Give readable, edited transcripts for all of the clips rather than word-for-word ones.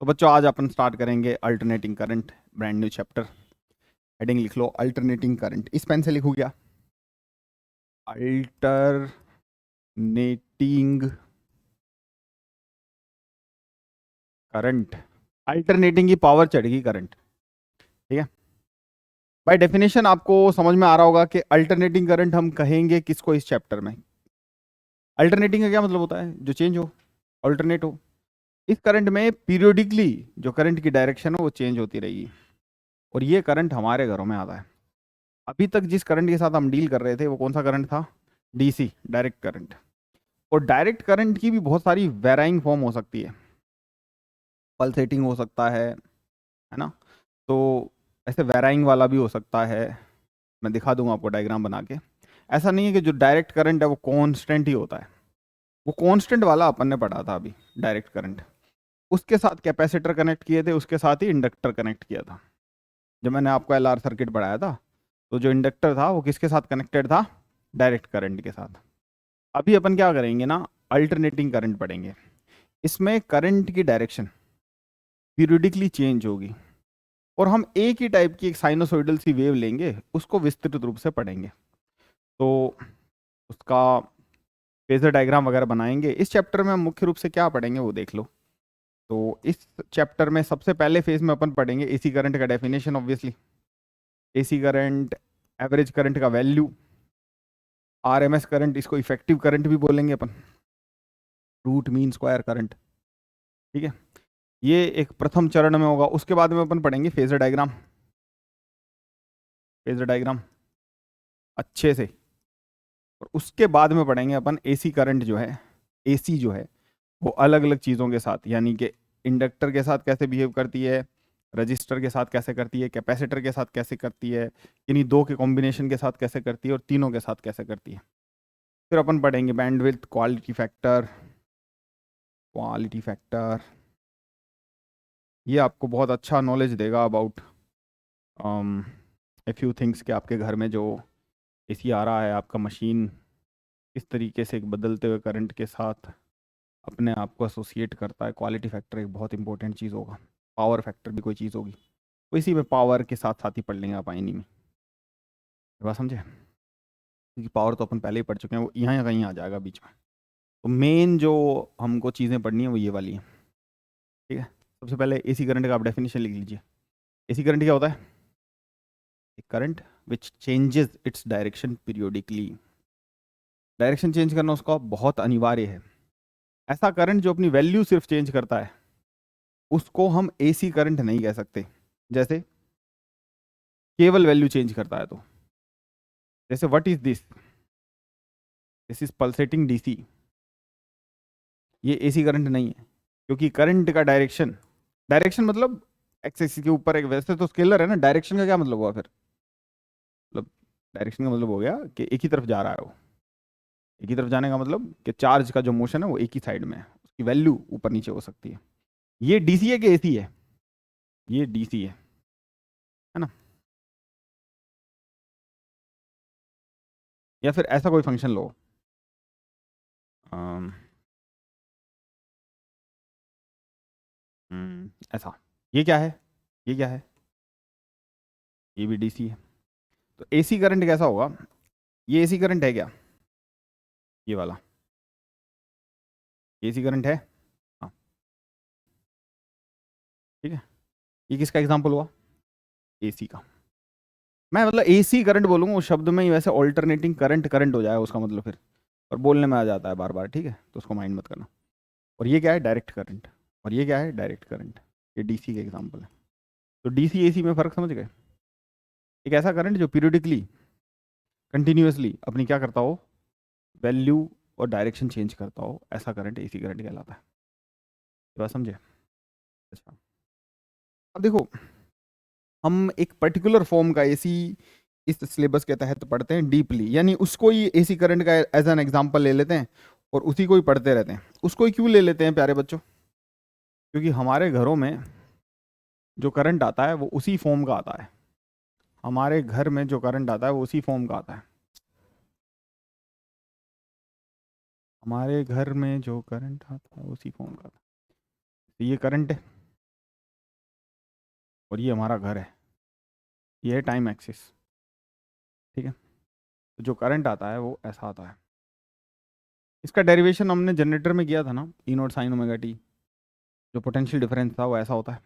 तो बच्चों आज अपन स्टार्ट करेंगे alternating current, brand new chapter. Heading लिख लो अल्टरनेटिंग करंट। इस पेन से लिखूँ क्या? Alternating current. अल्टरनेटिंग की पावर चढ़ेगी करंट, ठीक है। बाय डेफिनेशन आपको समझ में आ रहा होगा कि अल्टरनेटिंग करंट हम कहेंगे किसको इस चैप्टर में। अल्टरनेटिंग का क्या मतलब होता है? जो चेंज हो, अल्टरनेट हो। इस करंट में पीरियोडिकली जो करंट की डायरेक्शन है वो चेंज होती रहेगी, और ये करंट हमारे घरों में आता है। अभी तक जिस करंट के साथ हम डील कर रहे थे वो कौन सा करंट था? DC, direct current. और डायरेक्ट करंट की भी बहुत सारी वेराइंग फॉर्म हो सकती है। पल्सेटिंग हो सकता है ना। तो ऐसे वेराइंग वाला भी हो सकता है। मैं दिखा दूंगा आपको डायग्राम बना के। ऐसा नहीं है कि जो डायरेक्ट करंट है वो कांस्टेंट ही होता है। वो कांस्टेंट वाला अपन ने पढ़ा था अभी, डायरेक्ट करंट। उसके साथ कैपेसिटर कनेक्ट किए थे, उसके साथ ही इंडक्टर कनेक्ट किया था। जब मैंने आपको एलआर सर्किट पढ़ाया था तो जो इंडक्टर था वो किसके साथ कनेक्टेड था? डायरेक्ट करंट के साथ। अभी अपन क्या करेंगे ना, अल्टरनेटिंग करंट पढ़ेंगे। इसमें करंट की डायरेक्शन पीरियडिकली चेंज होगी, और हम एक ही टाइप की एक साइनोसॉइडल सी वेव लेंगे, उसको विस्तृत रूप से पढ़ेंगे। तो उसका फेजर डायग्राम वगैरह बनाएंगे। इस चैप्टर में हम मुख्य रूप से क्या पढ़ेंगे वो देख लो। तो इस चैप्टर में सबसे पहले फेज में अपन पढ़ेंगे एसी करंट का definition. Obviously AC current, average current का वैल्यू, आरएमएस करंट, इसको इफेक्टिव करंट भी बोलेंगे अपन, रूट मीन स्क्वायर करंट, ठीक है। ये एक प्रथम चरण में होगा। उसके बाद में अपन पढ़ेंगे फेजर डायग्राम। फेजर डायग्राम अच्छे से। और उसके बाद में पढ़ेंगे अपन एसी करंट जो है, एसी जो है वो अलग अलग चीज़ों के साथ, यानी कि इंडक्टर के साथ कैसे बिहेव करती है, रजिस्टर के साथ कैसे करती है, कैपेसिटर के साथ कैसे करती है, इन्हीं दो के कॉम्बिनेशन के साथ कैसे करती है, और तीनों के साथ कैसे करती है। फिर अपन पढ़ेंगे bandwidth, quality factor. Quality factor ये आपको बहुत अच्छा नॉलेज देगा अबाउट ए फ्यू थिंग्स कि आपके घर में जो एसी आ रहा है, आपका मशीन किस तरीके से एक बदलते हुए करंट के साथ अपने आप को एसोसिएट करता है। क्वालिटी फैक्टर एक बहुत इंपॉर्टेंट चीज़ होगा। पावर फैक्टर भी कोई चीज़ होगी, तो इसी में पावर के साथ साथ ही पढ़ लेंगे आप आईनी में। ये बात समझे? क्योंकि पावर तो अपन पहले ही पढ़ चुके हैं, वो यहाँ कहीं आ जाएगा बीच में। तो मेन जो हमको चीज़ें पढ़नी है वो ये वाली है, ठीक है। सबसे पहले एसी करंट का आप डेफिनेशन लिख लीजिए। एसी करंट क्या होता है? एक current which changes its direction periodically. Direction change करना उसका बहुत अनिवार्य है। ऐसा करंट जो अपनी वैल्यू सिर्फ चेंज करता है उसको हम एसी करंट नहीं कह सकते। जैसे केवल वैल्यू चेंज करता है तो, जैसे what is this, this is pulsating DC. ये एसी करंट नहीं है, क्योंकि करंट का डायरेक्शन, डायरेक्शन एक्स एक्सिस के ऊपर एक, वैसे तो स्केलर है ना। डायरेक्शन का क्या मतलब हुआ फिर? मतलब डायरेक्शन का मतलब हो गया कि एक ही तरफ जा रहा है वो। एक ही तरफ जाने का मतलब कि चार्ज का जो मोशन है वो एक ही साइड में है, उसकी वैल्यू ऊपर नीचे हो सकती है। ये डीसी है कि एसी है? ये डीसी है ना। या फिर ऐसा कोई फंक्शन लो, अम, ऐसा। ये क्या है? ये क्या है? ये भी डीसी है। तो एसी करंट कैसा होगा? ये एसी करंट है क्या? ये वाला एसी करंट है। हाँ, ठीक है। ये किसका एग्जांपल हुआ? एसी का। मैं मतलब एसी करंट बोलूंगा उस शब्द में ही, वैसे ऑल्टरनेटिंग करंट करंट हो जाएगा उसका मतलब फिर, और बोलने में आ जाता है बार बार, ठीक है। तो उसको माइंड मत करना। और ये क्या है? Direct current. और ये क्या है? Direct current. ये डीसी के एग्जांपल है। तो डीसी एसी में फर्क समझ गए? एक ऐसा करंट जो पीरियडिकली कंटिन्यूअसली अपनी क्या करता हो, वैल्यू और डायरेक्शन चेंज करता हो, ऐसा करंट एसी करंट कहलाता है। ये बात समझे? अच्छा, अब देखो, हम एक पर्टिकुलर फॉर्म का एसी इस सिलेबस के तहत पढ़ते हैं डीपली, यानी उसको ही एसी करंट का एज एन एग्जांपल ले लेते हैं और उसी को ही पढ़ते रहते हैं। उसको ही क्यों ले लेते हैं प्यारे बच्चों? क्योंकि हमारे घरों में जो करंट आता है वो उसी फॉर्म का आता है। हमारे घर में जो करंट आता है वो उसी फॉर्म का आता है। हमारे घर में जो करंट आता है उसी फॉर्म का आता है। तो ये करंट है, और ये हमारा घर है, ये है टाइम एक्सिस, ठीक है। तो जो करंट आता है वो ऐसा आता है। इसका डेरिवेशन हमने जनरेटर में किया था ना, ई नॉट साइन ओमेगा टी, जो पोटेंशियल डिफरेंस था वो ऐसा होता है।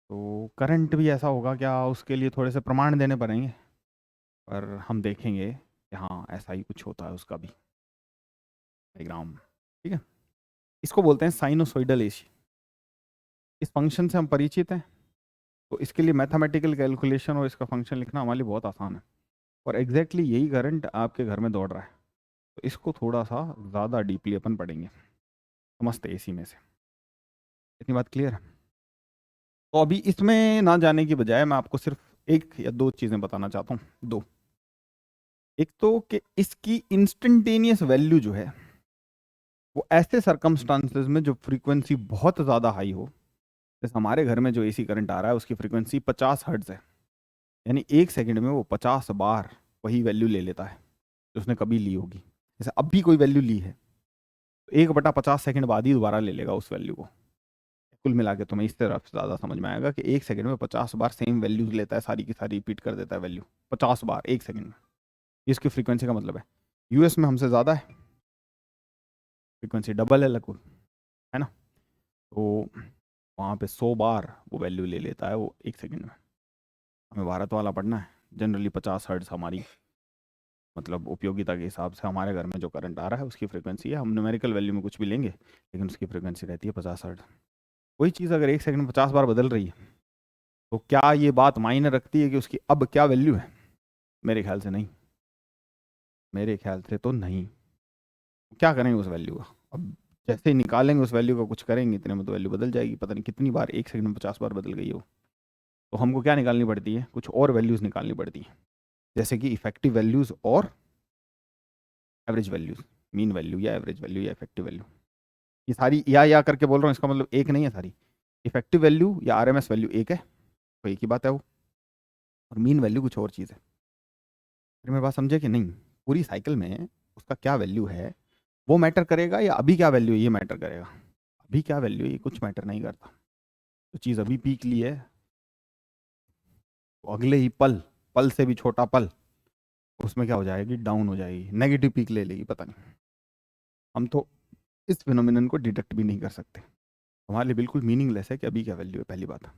तो करंट भी ऐसा होगा क्या, उसके लिए थोड़े से प्रमाण देने पड़ेंगे, पर हम देखेंगे कि हाँ ऐसा ही कुछ होता है उसका भी डायग्राम, ठीक है। इसको बोलते हैं साइनोसॉइडल एसी। इस फंक्शन से हम परिचित हैं, तो इसके लिए मैथमेटिकल कैलकुलेशन और इसका फंक्शन लिखना हमारे लिए बहुत आसान है। और एग्जैक्टली यही करंट आपके घर में दौड़ रहा है, तो इसको थोड़ा सा ज़्यादा डीपली अपन पढ़ेंगे, समझते एसी में से। इतनी बात क्लियर है? तो अभी इसमें ना जाने की बजाय मैं आपको सिर्फ एक या दो चीज़ें बताना चाहता हूँ, दो। एक तो कि इसकी इंस्टेंटेनियस वैल्यू जो है वो ऐसे सरकमस्टांसेस में जो फ्रीक्वेंसी बहुत ज़्यादा हाई हो, जैसे हमारे घर में जो एसी करंट आ रहा है उसकी फ्रीक्वेंसी 50 हर्ट्ज है, यानी एक सेकंड में वो 50 बार वही वैल्यू ले लेता है जो उसने कभी ली होगी। जैसे अब भी कोई वैल्यू ली है तो 1/50 सेकंड बाद ही दोबारा ले लेगा उस वैल्यू को। कुल मिला के तुम्हें इस तरफ ज़्यादा समझ में आएगा कि एक सेकंड में 50 बार सेम वैल्यूज लेता है, सारी की सारी रिपीट कर देता है वैल्यू 50 बार एक सेकंड में। इसकी फ्रीक्वेंसी का मतलब है यूएस में हमसे ज़्यादा है, फ्रीक्वेंसी डबल है लगभग, है ना। तो वहाँ पे 100 बार वो वैल्यू ले लेता है वो एक सेकंड में। हमें भारत वाला पढ़ना है, जनरली 50 हर्ट्ज हमारी मतलब उपयोगिता के हिसाब से हमारे घर में जो करंट आ रहा है उसकी फ्रीक्वेंसी है। हम न्यूमेरिकल वैल्यू में कुछ भी लेंगे लेकिन उसकी फ्रीक्वेंसी रहती है 50 हर्ट्ज। वही चीज़ अगर एक सेकंड में 50 बार बदल रही है तो क्या ये बात मायने रखती है कि उसकी अब क्या वैल्यू है? मेरे ख्याल से नहीं, मेरे ख्याल से तो नहीं। क्या करेंगे उस वैल्यू का? अब जैसे ही निकालेंगे उस वैल्यू का कुछ करेंगे इतने में तो वैल्यू बदल जाएगी, पता नहीं कितनी बार एक सेकंड में 50 बार बदल गई हो। तो हमको क्या निकालनी पड़ती है, कुछ और वैल्यूज़ निकालनी पड़ती है, जैसे कि इफेक्टिव वैल्यूज़ और एवरेज वैल्यूज़, मीन वैल्यू या एवरेज वैल्यू या इफेक्टिव वैल्यू। ये सारी या करके बोल रहा हूँ, इसका मतलब एक नहीं है सारी। इफेक्टिव वैल्यू या आरएमएस वैल्यू एक है, तो एक ही बात है वो, और मीन वैल्यू कुछ और चीज़ है। फिर मेरी बात समझे कि नहीं? पूरी साइकिल में उसका क्या वैल्यू है वो मैटर करेगा या अभी क्या वैल्यू है ये मैटर करेगा? अभी क्या वैल्यू है ये कुछ मैटर नहीं करता। तो चीज़ अभी पीक ली है तो अगले ही पल, पल से भी छोटा पल, उसमें क्या हो जाएगी, डाउन हो जाएगी, नेगेटिव पीक ले लेगी, पता नहीं। हम तो इस फिनोमिनन को डिटेक्ट भी नहीं कर सकते, हमारे लिए बिल्कुल मीनिंगलेस है कि अभी क्या वैल्यू है, पहली बात।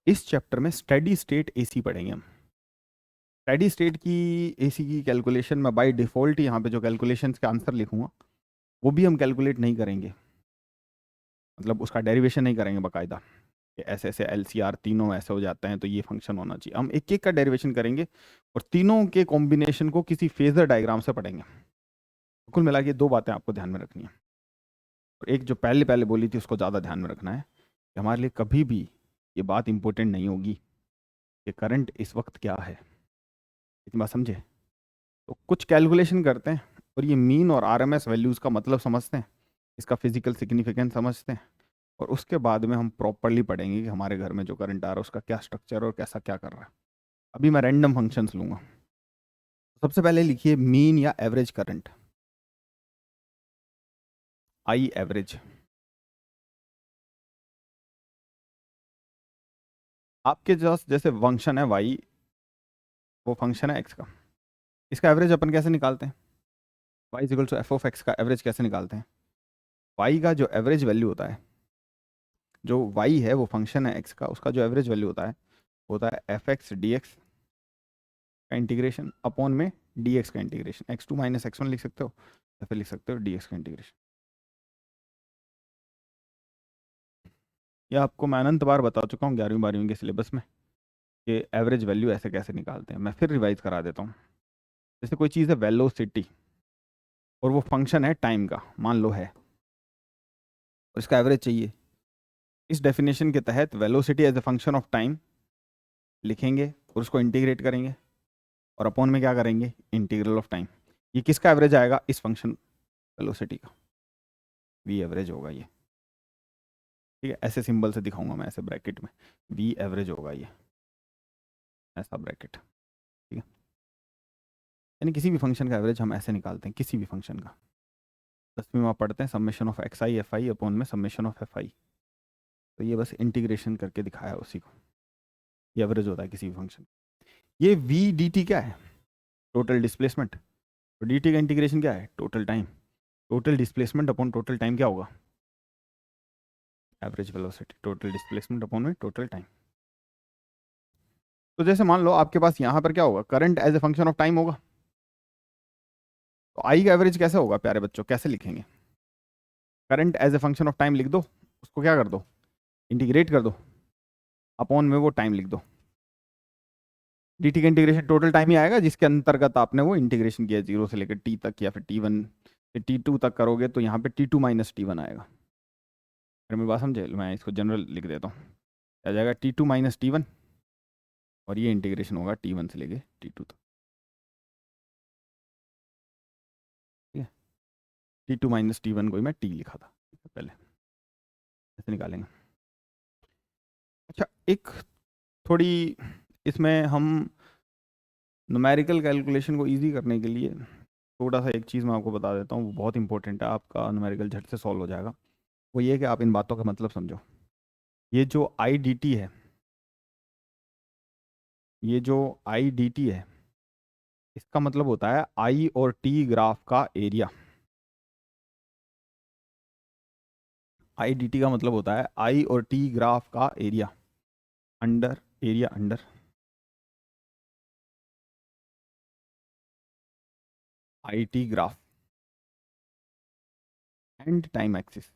इस चैप्टर में स्टेडी स्टेट एसी पढ़ेंगे हम। स्टेडी स्टेट की एसी की कैलकुलेशन में बाय डिफ़ॉल्ट यहाँ पे जो कैलकुलेशंस के आंसर लिखूंगा वो भी हम कैलकुलेट नहीं करेंगे, मतलब उसका डेरिवेशन नहीं करेंगे बाकायदा कि ऐसे ऐसे एलसीआर तीनों ऐसे हो जाते हैं तो ये फंक्शन होना चाहिए। हम एक एक का डेरिवेशन करेंगे और तीनों के कॉम्बिनेशन को किसी फेजर डायग्राम से पढ़ेंगे। कुल मिला के दो बातें आपको ध्यान में रखनी है, और एक जो पहले पहले बोली थी उसको ज़्यादा ध्यान में रखना है कि हमारे लिए कभी भी ये बात इंपॉर्टेंट नहीं होगी कि करंट इस वक्त क्या है। इतनी बात समझे? तो कुछ कैलकुलेशन करते हैं और ये मीन और आरएमएस वैल्यूज़ का मतलब समझते हैं, इसका फिजिकल सिग्निफिकेंस समझते हैं, और उसके बाद में हम प्रॉपरली पढ़ेंगे कि हमारे घर में जो करंट आ रहा है उसका क्या स्ट्रक्चर और कैसा क्या कर रहा है। अभी मैं रैंडम फंक्शंस लूँगा। सबसे पहले लिखिए मीन या एवरेज करंट, आई एवरेज। आपके जस्ट जैसे फंक्शन है वाई, वो फंक्शन है एक्स का, इसका एवरेज अपन कैसे निकालते हैं? Y is equal to F of X का एवरेज कैसे निकालते हैं? वाई का जो एवरेज वैल्यू होता है, जो वाई है वो फंक्शन है एक्स का, उसका जो एवरेज वैल्यू होता है एफ एक्स डी एक्स का इंटीग्रेशन अपॉन में डी एक्स का integration. X two minus X one लिख सकते हो या फिर लिख सकते हो डी एक्स का इंटीग्रेशन। यह आपको मैं अनंत बार बता चुका हूँ 11वीं 12वीं के सिलेबस में कि एवरेज वैल्यू ऐसे कैसे निकालते हैं। मैं फिर रिवाइज करा देता हूँ। जैसे कोई चीज़ है वेलोसिटी और वो फंक्शन है टाइम का, मान लो है, और इसका एवरेज चाहिए। इस डेफिनेशन के तहत velocity as a function of time लिखेंगे और उसको इंटीग्रेट करेंगे और अपॉन में क्या करेंगे, इंटीग्रल ऑफ टाइम। ये किसका एवरेज आएगा? इस फंक्शन वेलोसिटी का, वी एवरेज होगा ये, ठीक है। ऐसे सिंबल से दिखाऊंगा मैं, ऐसे ब्रैकेट में वी एवरेज होगा ये, ऐसा ब्रैकेट, ठीक है। यानी किसी भी फंक्शन का एवरेज हम ऐसे निकालते हैं, किसी भी फंक्शन का। 10वीं में आप पढ़ते हैं summation of x I F I upon में समेशन ऑफ एफ आई। तो ये बस इंटीग्रेशन करके दिखाया उसी को, ये एवरेज होता है किसी भी फंक्शन। ये वी डी टी क्या है? Total displacement. तो डी टी का इंटीग्रेशन क्या है? Total time. Total displacement upon total time क्या होगा? Average velocity. Total displacement upon में टोटल टाइम। तो जैसे मान लो आपके पास यहाँ पर क्या होगा? Current as a function of time होगा। तो आई का एवरेज कैसे होगा प्यारे बच्चों? कैसे लिखेंगे? Current as a function of time लिख दो, उसको क्या कर दो? इंटीग्रेट कर दो, अपॉन में वो टाइम लिख दो। डी टी का इंटीग्रेशन टोटल टाइम ही आएगा, जिसके अंतर्गत आपने वो इंटीग्रेशन किया 0 से लेकर टी तक, या फिर T1 से T2 तक करोगे तो यहाँ पे T2 माइनस T1 आएगा। फिर मेरी बात समझे? मैं इसको जनरल लिख देता हूँ। आ जाएगा T2 माइनस T1, और ये इंटीग्रेशन होगा T1 से लेके T2 तक। ठीक है, T2 माइनस T1 को मैं T लिखा था पहले, ऐसे निकालेंगे। अच्छा, एक थोड़ी इसमें हम न्यूमेरिकल कैलकुलेशन को इजी करने के लिए थोड़ा सा एक चीज़ मैं आपको बता देता हूँ, वो बहुत इंपॉर्टेंट है, आपका न्यूमेरिकल झट से सॉल्व हो जाएगा। वो ये कि आप इन बातों का मतलब समझो। ये जो आई डी टी है, ये जो आई डी टी है, इसका मतलब होता है आई और टी ग्राफ का एरिया। आई डी टी का मतलब होता है आई और टी ग्राफ का area, under area under I T graph and time axis.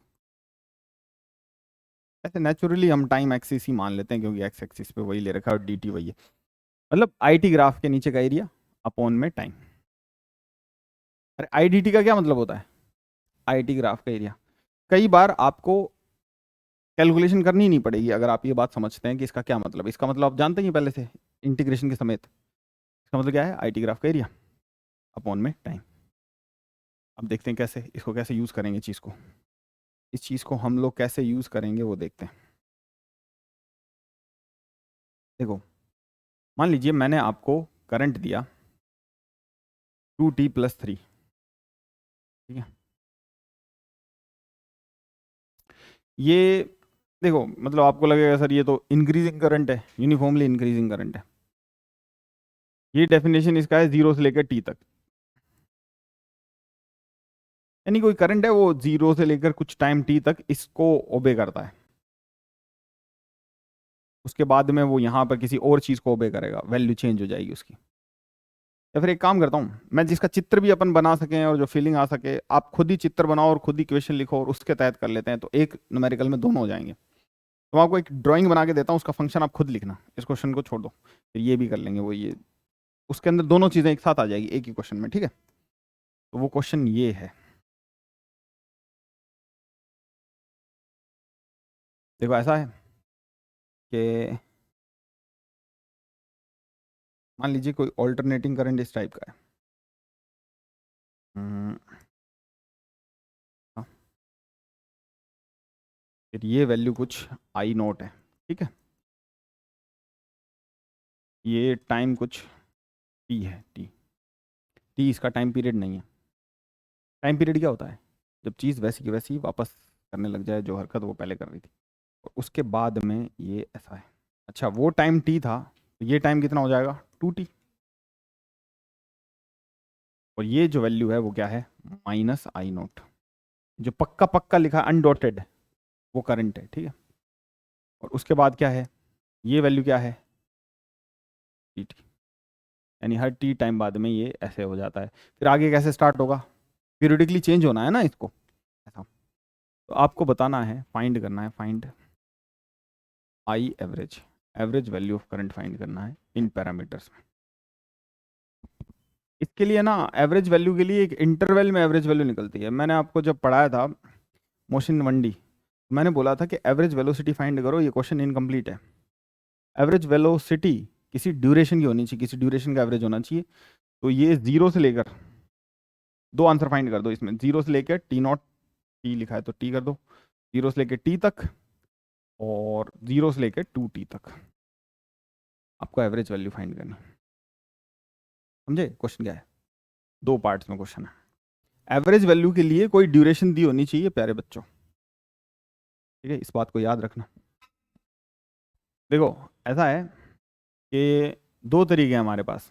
ऐसे नेचुरली हम टाइम एक्सिस ही मान लेते हैं, क्योंकि एक्स एक्सिस पे वही ले रखा है और डी टी वही है। मतलब आई टी ग्राफ के नीचे का एरिया अपॉन में टाइम। अरे आई डी टी का क्या मतलब होता है? आई टी ग्राफ का एरिया। कई बार आपको कैलकुलेशन करनी ही नहीं पड़ेगी अगर आप ये बात समझते हैं कि इसका क्या मतलब है। इसका मतलब आप जानते ही हैं पहले से इंटीग्रेशन के समेत। इसका मतलब क्या है? आई टी ग्राफ का एरिया अपॉन में टाइम। अब देखते हैं कैसे इसको कैसे यूज़ करेंगे चीज़ को। इस चीज़ को हम लोग कैसे यूज़ करेंगे वो देखते हैं। देखो, मान लीजिए मैंने आपको करंट दिया 2t+3, ठीक है। ये देखो, मतलब आपको लगेगा सर ये तो इंक्रीजिंग करंट है, यूनिफॉर्मली इंक्रीजिंग करंट है। ये डेफिनेशन इसका है 0 से लेकर टी तक। यानी कोई करंट है वो 0 से लेकर कुछ टाइम टी तक इसको ओबे करता है, उसके बाद में वो यहाँ पर किसी और चीज़ को ओबे करेगा, वैल्यू चेंज हो जाएगी उसकी। या फिर एक काम करता हूँ मैं, जिसका चित्र भी अपन बना सकें और जो फीलिंग आ सके, आप खुद ही चित्र बनाओ और खुद ही क्वेश्चन लिखो और उसके तहत कर लेते हैं, तो एक न्यूमेरिकल में दोनों हो जाएंगे। तो मैं आपको एक ड्राइंग बना के देता हूँ, उसका फंक्शन आप खुद लिखना, इस क्वेश्चन को छोड़ दो, फिर ये भी कर लेंगे वो ये, उसके अंदर दोनों चीज़ें एक साथ आ जाएगी एक ही क्वेश्चन में, ठीक है। तो वो क्वेश्चन ये है, देखो ऐसा है कि मान लीजिए कोई ऑल्टरनेटिंग करंट इस टाइप का है। हम्म, हाँ, फिर ये वैल्यू कुछ आई नोट है, ठीक है। ये टाइम कुछ टी है, टी। टी इसका टाइम पीरियड नहीं है। टाइम पीरियड क्या होता है? जब चीज़ वैसी की वैसी वापस करने लग जाए जो हरकत वो पहले कर रही थी, और उसके बाद में ये ऐसा है। अच्छा, वो टाइम टी था, तो ये टाइम कितना हो जाएगा? 2t। और ये जो वैल्यू है वो क्या है? माइनस आई नोट। जो पक्का पक्का लिखा अनडॉटेड वो करंट है, ठीक है। और उसके बाद क्या है? ये वैल्यू क्या है? T T. यानी हर टी टाइम बाद में ये ऐसे हो जाता है। फिर आगे कैसे स्टार्ट होगा? पीरियडिकली चेंज होना है ना इसको, ऐसा। तो आपको बताना है, फाइंड करना है, find I average, average value of current find करना है इन पैरामीटर्स में। इसके लिए ना एवरेज वैल्यू के लिए एक इंटरवल में एवरेज वैल्यू निकलती है। मैंने आपको जब पढ़ाया था मोशन 1D, मैंने बोला था कि एवरेज वेलोसिटी फाइंड करो, ये क्वेश्चन इनकम्प्लीट है। एवरेज वेलोसिटी किसी ड्यूरेशन की होनी चाहिए, किसी ड्यूरेशन का एवरेज होना चाहिए। तो ये 0 से लेकर, दो आंसर फाइंड कर दो इसमें, 0 से लेकर T0, टी लिखा है तो टी कर दो, 0 से लेकर टी तक और 0 से लेकर 2t तक, आपको एवरेज वैल्यू फाइंड करनी। समझे क्वेश्चन क्या है? दो पार्ट्स में क्वेश्चन है। एवरेज वैल्यू के लिए कोई ड्यूरेशन दी होनी चाहिए प्यारे बच्चों, ठीक है, इस बात को याद रखना। देखो ऐसा है कि दो तरीके हैं हमारे पास,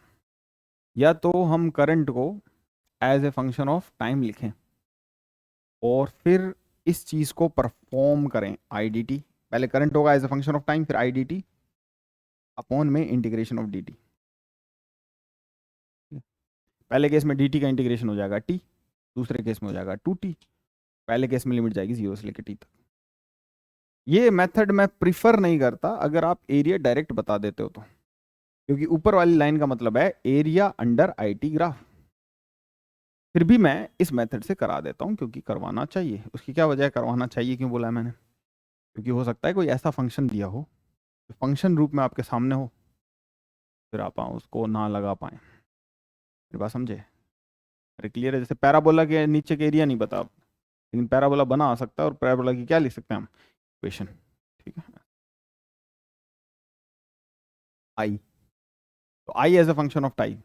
या तो हम करंट को as a function of time लिखें और फिर इस चीज़ को परफॉर्म करें आई डी टी। पहले करंट होगा as a function of time, फिर आई डी टी अपॉन में इंटीग्रेशन ऑफ डी टी। पहले केस में डी टी का इंटीग्रेशन हो जाएगा टी, दूसरे केस में हो जाएगा टू टी। पहले केस में लिमिट जाएगी 0 से लेकर टी तक। ये मेथड मैं प्रिफर नहीं करता अगर आप एरिया डायरेक्ट बता देते हो तो, क्योंकि ऊपर वाली लाइन का मतलब है area under I T graph. फिर भी मैं इस मेथड से करा देता हूँ क्योंकि करवाना चाहिए। उसकी क्या वजह है करवाना चाहिए क्यों बोला है मैंने? क्योंकि हो सकता है कोई ऐसा फंक्शन दिया हो, फंक्शन रूप में आपके सामने हो, फिर आप उसको ना लगा पाए। मेरी बात समझे? अरे क्लियर है? जैसे पैराबोला के नीचे के एरिया नहीं बता, लेकिन पैराबोला बना आ सकता है, और पैराबोला की क्या लिख सकते हैं हम? इक्वेशन। ठीक है, आई, तो I as a function of time,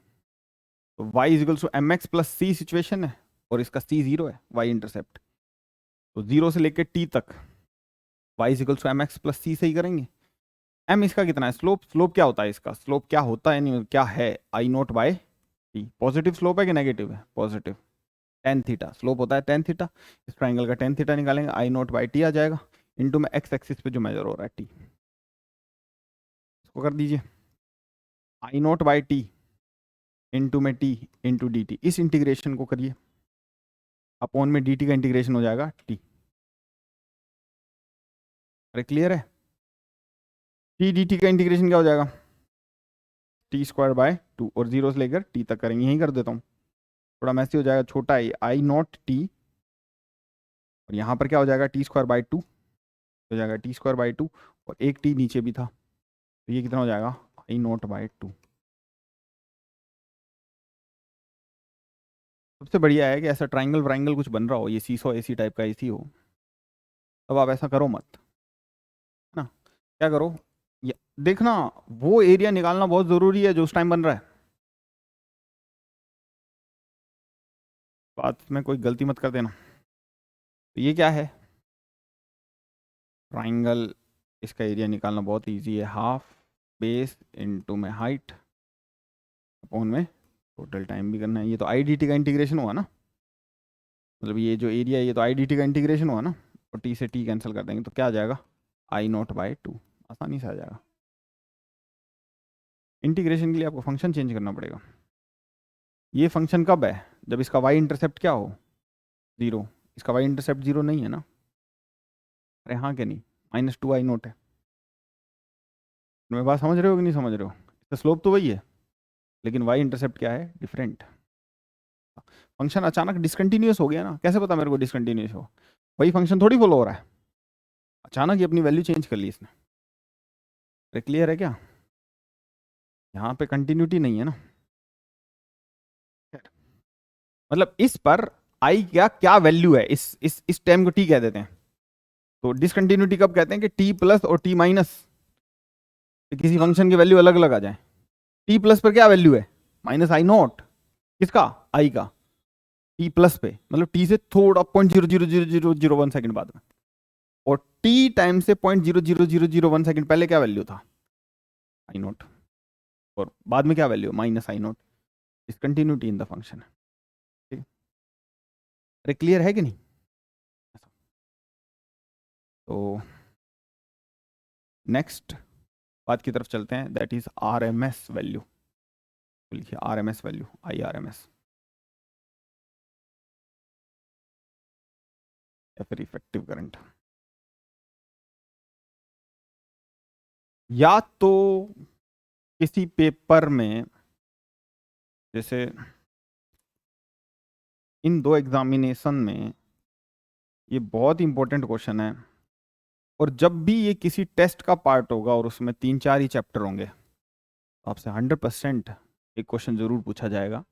तो y is equals to M X plus C situation है, और इसका c 0 है, y इंटरसेप्ट। तो 0 से लेकर t तक y is equals to M X plus C से ही करेंगे। m इसका कितना है? स्लोप। स्लोप क्या होता है इसका? स्लोप क्या होता है, नहीं क्या है? I naught by T. Positive slope है कि नेगेटिव है? पॉजिटिव। टेन थीटा स्लोप होता है, टेन थीटा। इस ट्राइंगल का टेन थीटा निकालेंगे, आई नोट बाई टी आ जाएगा, इनटू में एक्स एक्सिस पे जो मेजर हो रहा है टी, इसको कर दीजिए आई नोट बाई टी इनटू में टी इंटू डी टी। इस इंटीग्रेशन को करिए, अपॉन में डी टी का इंटीग्रेशन हो जाएगा टी। अरे क्लियर है? टी डी टी का इंटीग्रेशन क्या हो जाएगा? टी स्क्वायर बाय टू, और जीरो से लेकर टी तक करेंगे, यहीं कर देता हूँ, थोड़ा मैसी हो जाएगा, छोटा आई नॉट टी, और यहाँ पर क्या हो जाएगा? टी स्क्वायर बाय टू हो जाएगा, टी स्क्वायर बाय टू, और एक टी नीचे भी था, तो ये कितना हो जाएगा? I naught by two. सबसे बढ़िया है कि ऐसा ट्राइंगल व्राइंगल कुछ बन रहा हो, ये सीसो एसी टाइप का एसी हो, तब आप ऐसा करो मत, है ना? क्या करो, ये देखना, वो एरिया निकालना बहुत ज़रूरी है जो उस टाइम बन रहा है। बात में कोई गलती मत कर देना। तो ये क्या है? ट्राइंगल, इसका एरिया निकालना बहुत इजी है, हाफ बेस इनटू में हाइट अपॉन में टोटल टाइम भी करना है। ये तो आई डी टी का इंटीग्रेशन हुआ ना, मतलब ये जो एरिया है ये तो आई डी टी का इंटीग्रेशन हुआ ना, और टी से टी कैंसिल कर देंगे तो क्या आ जाएगा? आई नॉट बाय टू, आसानी से आ जाएगा। इंटीग्रेशन के लिए आपको फंक्शन चेंज करना पड़ेगा। ये फंक्शन कब है? जब इसका y इंटरसेप्ट क्या हो? 0। इसका y इंटरसेप्ट 0 नहीं है ना? अरे हाँ क्या नहीं, माइनस टू आई नोट है। मैं बात समझ रहे हो कि नहीं समझ रहे हो? इसका स्लोप तो वही है, लेकिन y इंटरसेप्ट क्या है? डिफरेंट। फंक्शन अचानक डिसकंटिन्यूस हो गया ना, कैसे पता मेरे को डिसकंटिन्यूस हो? वही फंक्शन थोड़ी फॉलो हो रहा है, अचानक ही अपनी वैल्यू चेंज कर ली इसने। अरे क्लियर है क्या? यहाँ पे कंटिन्यूटी नहीं है ना, मतलब इस पर आई क्या क्या वैल्यू है, इस टाइम को टी कह देते हैं। तो डिसकंटिन्यूटी कब कहते हैं? कि टी प्लस और टी माइनस, किसी फंक्शन की वैल्यू अलग अलग आ जाए। टी प्लस पर क्या वैल्यू है? माइनस आई नॉट, किसका? आई का। टी प्लस पे मतलब टी से थोड़ा 0.0000001 सेकंड बाद में, और टी टाइम से 0.00001 सेकंड पहले क्या वैल्यू था? आई नॉट, और बाद में क्या value? Minus I not. Discontinuity in the function है। ठीक है? अरे क्लियर है कि नहीं? तो नेक्स्ट बात की तरफ चलते हैं, that is R M S value. लिखिए R M S value, I R M S, या फिर इफेक्टिव करंट। या तो किसी पेपर में, जैसे इन दो एग्जामिनेशन में ये बहुत इंपॉर्टेंट क्वेश्चन है, और जब भी ये किसी टेस्ट का पार्ट होगा और उसमें 3-4 ही चैप्टर होंगे, तो आपसे 100% एक क्वेश्चन जरूर पूछा जाएगा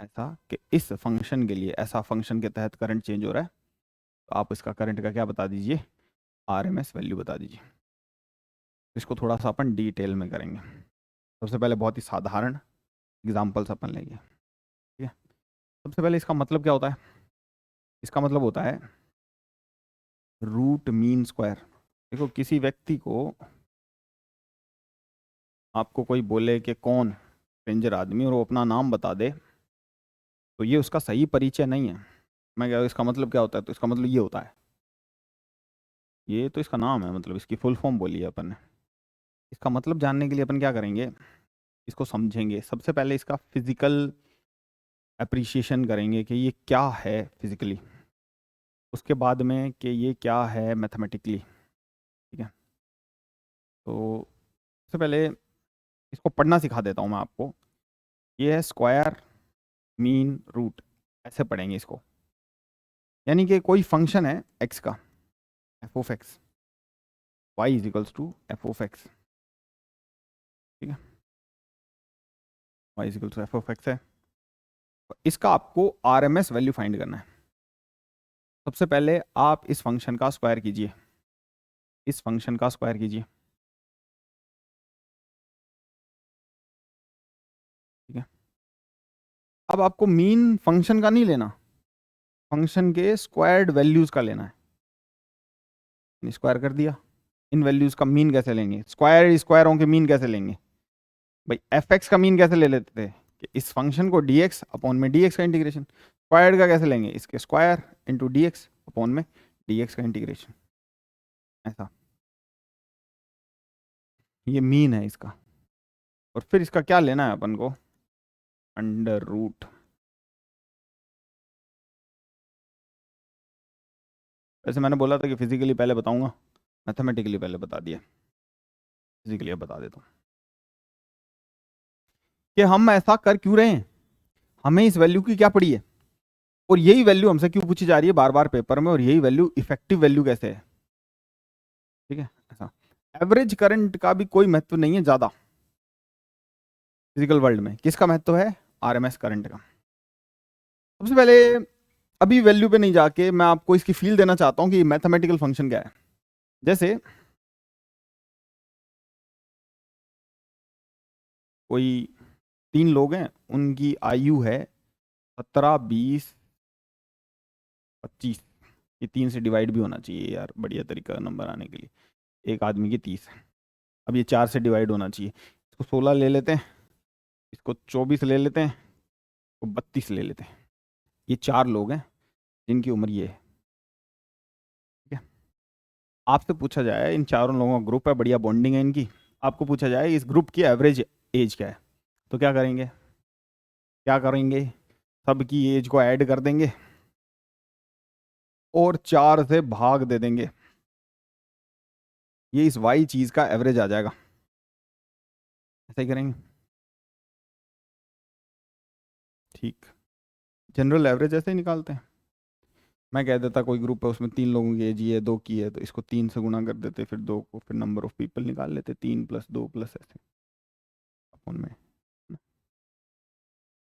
ऐसा कि इस फंक्शन के लिए, ऐसा फंक्शन के तहत करंट चेंज हो रहा है, तो आप इसका करंट का क्या बता दीजिए? आरएमएस वैल्यू बता दीजिए। इसको थोड़ा सा अपन डिटेल में करेंगे। सबसे पहले बहुत ही साधारण एग्जाम्पल्स अपन लेंगे। ठीक है, सबसे पहले इसका मतलब क्या होता है? इसका मतलब होता है रूट मीन स्क्वायर। देखो किसी व्यक्ति को आपको कोई बोले कि कौन स्ट्रेंजर आदमी और वो अपना नाम बता दे, तो ये उसका सही परिचय नहीं है। मैं क्या, इसका मतलब क्या होता है? तो इसका मतलब ये होता है, ये तो इसका नाम है, मतलब इसकी फुल फॉर्म बोली है अपन ने। इसका मतलब जानने के लिए अपन क्या करेंगे, इसको समझेंगे। सबसे पहले इसका फिजिकल अप्रिशिएशन करेंगे कि ये क्या है फिजिकली, उसके बाद में कि ये क्या है मैथमेटिकली। ठीक है, तो सबसे पहले इसको पढ़ना सिखा देता हूँ मैं आपको। ये है स्क्वायर मीन रूट, ऐसे पढ़ेंगे इसको। यानी कि कोई फंक्शन है एक्स का, F of X, Y is equals to F of X. ठीक है, Y is equals to F of X है। तो इसका आपको R M S value find करना है। सबसे पहले आप इस फंक्शन का स्क्वायर कीजिए, इस फंक्शन का स्क्वायर कीजिए। ठीक है, अब आपको मीन फंक्शन का नहीं लेना, फंक्शन के स्क्वायर्ड वैल्यूज का लेना है। स्क्वायर कर दिया, इन वैल्यूज का मीन कैसे लेंगे? स्क्वायर स्क्वायरों के मीन कैसे लेंगे भाई? एफ एक्स का मीन कैसे ले लेते थे कि इस फंक्शन को डी एक्स अपॉन में डी एक्स का इंटीग्रेशन। स्क्वायर्ड का कैसे लेंगे? इसके square into D x upon में डी एक्स का इंटीग्रेशन। ऐसा, ये मीन है इसका। और फिर इसका क्या लेना है अपन को? Under root. वैसे मैंने बोला था कि फिजिकली पहले बताऊंगा, मैथमेटिकली पहले बता दिया, फिजिकली अब बता देता हूँ कि हम ऐसा कर क्यों रहे हैं, हमें इस वैल्यू की क्या पड़ी है, और यही वैल्यू हमसे क्यों पूछी जा रही है बार बार पेपर में, और यही वैल्यू इफेक्टिव वैल्यू कैसे है। ठीक है, ऐसा। एवरेज करंट का भी कोई महत्व नहीं है ज्यादा फिजिकल वर्ल्ड में। किसका महत्व है? आरएमएस करंट का। सबसे पहले अभी वैल्यू पे नहीं जाके मैं आपको इसकी फील देना चाहता हूं कि मैथमेटिकल फंक्शन क्या है। जैसे कोई 3 लोग हैं, उनकी आयु है 17, 20, 25। ये 3 से डिवाइड भी होना चाहिए यार, बढ़िया तरीका नंबर आने के लिए। एक आदमी की 30, अब ये 4 से डिवाइड होना चाहिए। इसको 16 ले लेते हैं, इसको 24 ले लेते हैं, इसको 32 ले लेते हैं। ये 4 लोग हैं जिनकी उम्र ये है। ठीक है, आपसे पूछा जाए, इन चारों लोगों का ग्रुप है, बढ़िया बॉन्डिंग है इनकी, आपको पूछा जाए इस ग्रुप की एवरेज एज क्या है, तो क्या करेंगे? क्या करेंगे? सबकी एज को ऐड कर देंगे और 4 से भाग दे देंगे, ये इस वाई चीज का एवरेज आ जाएगा। ऐसा ही करेंगे। ठीक, जनरल एवरेज ऐसे ही निकालते हैं। मैं कह देता कोई ग्रुप है उसमें 3 लोगों की एज ही है, 2 की है, तो इसको 3 से गुणा कर देते, फिर 2 को, फिर नंबर ऑफ पीपल निकाल लेते, 3 + 2 + ऐसे अपन में।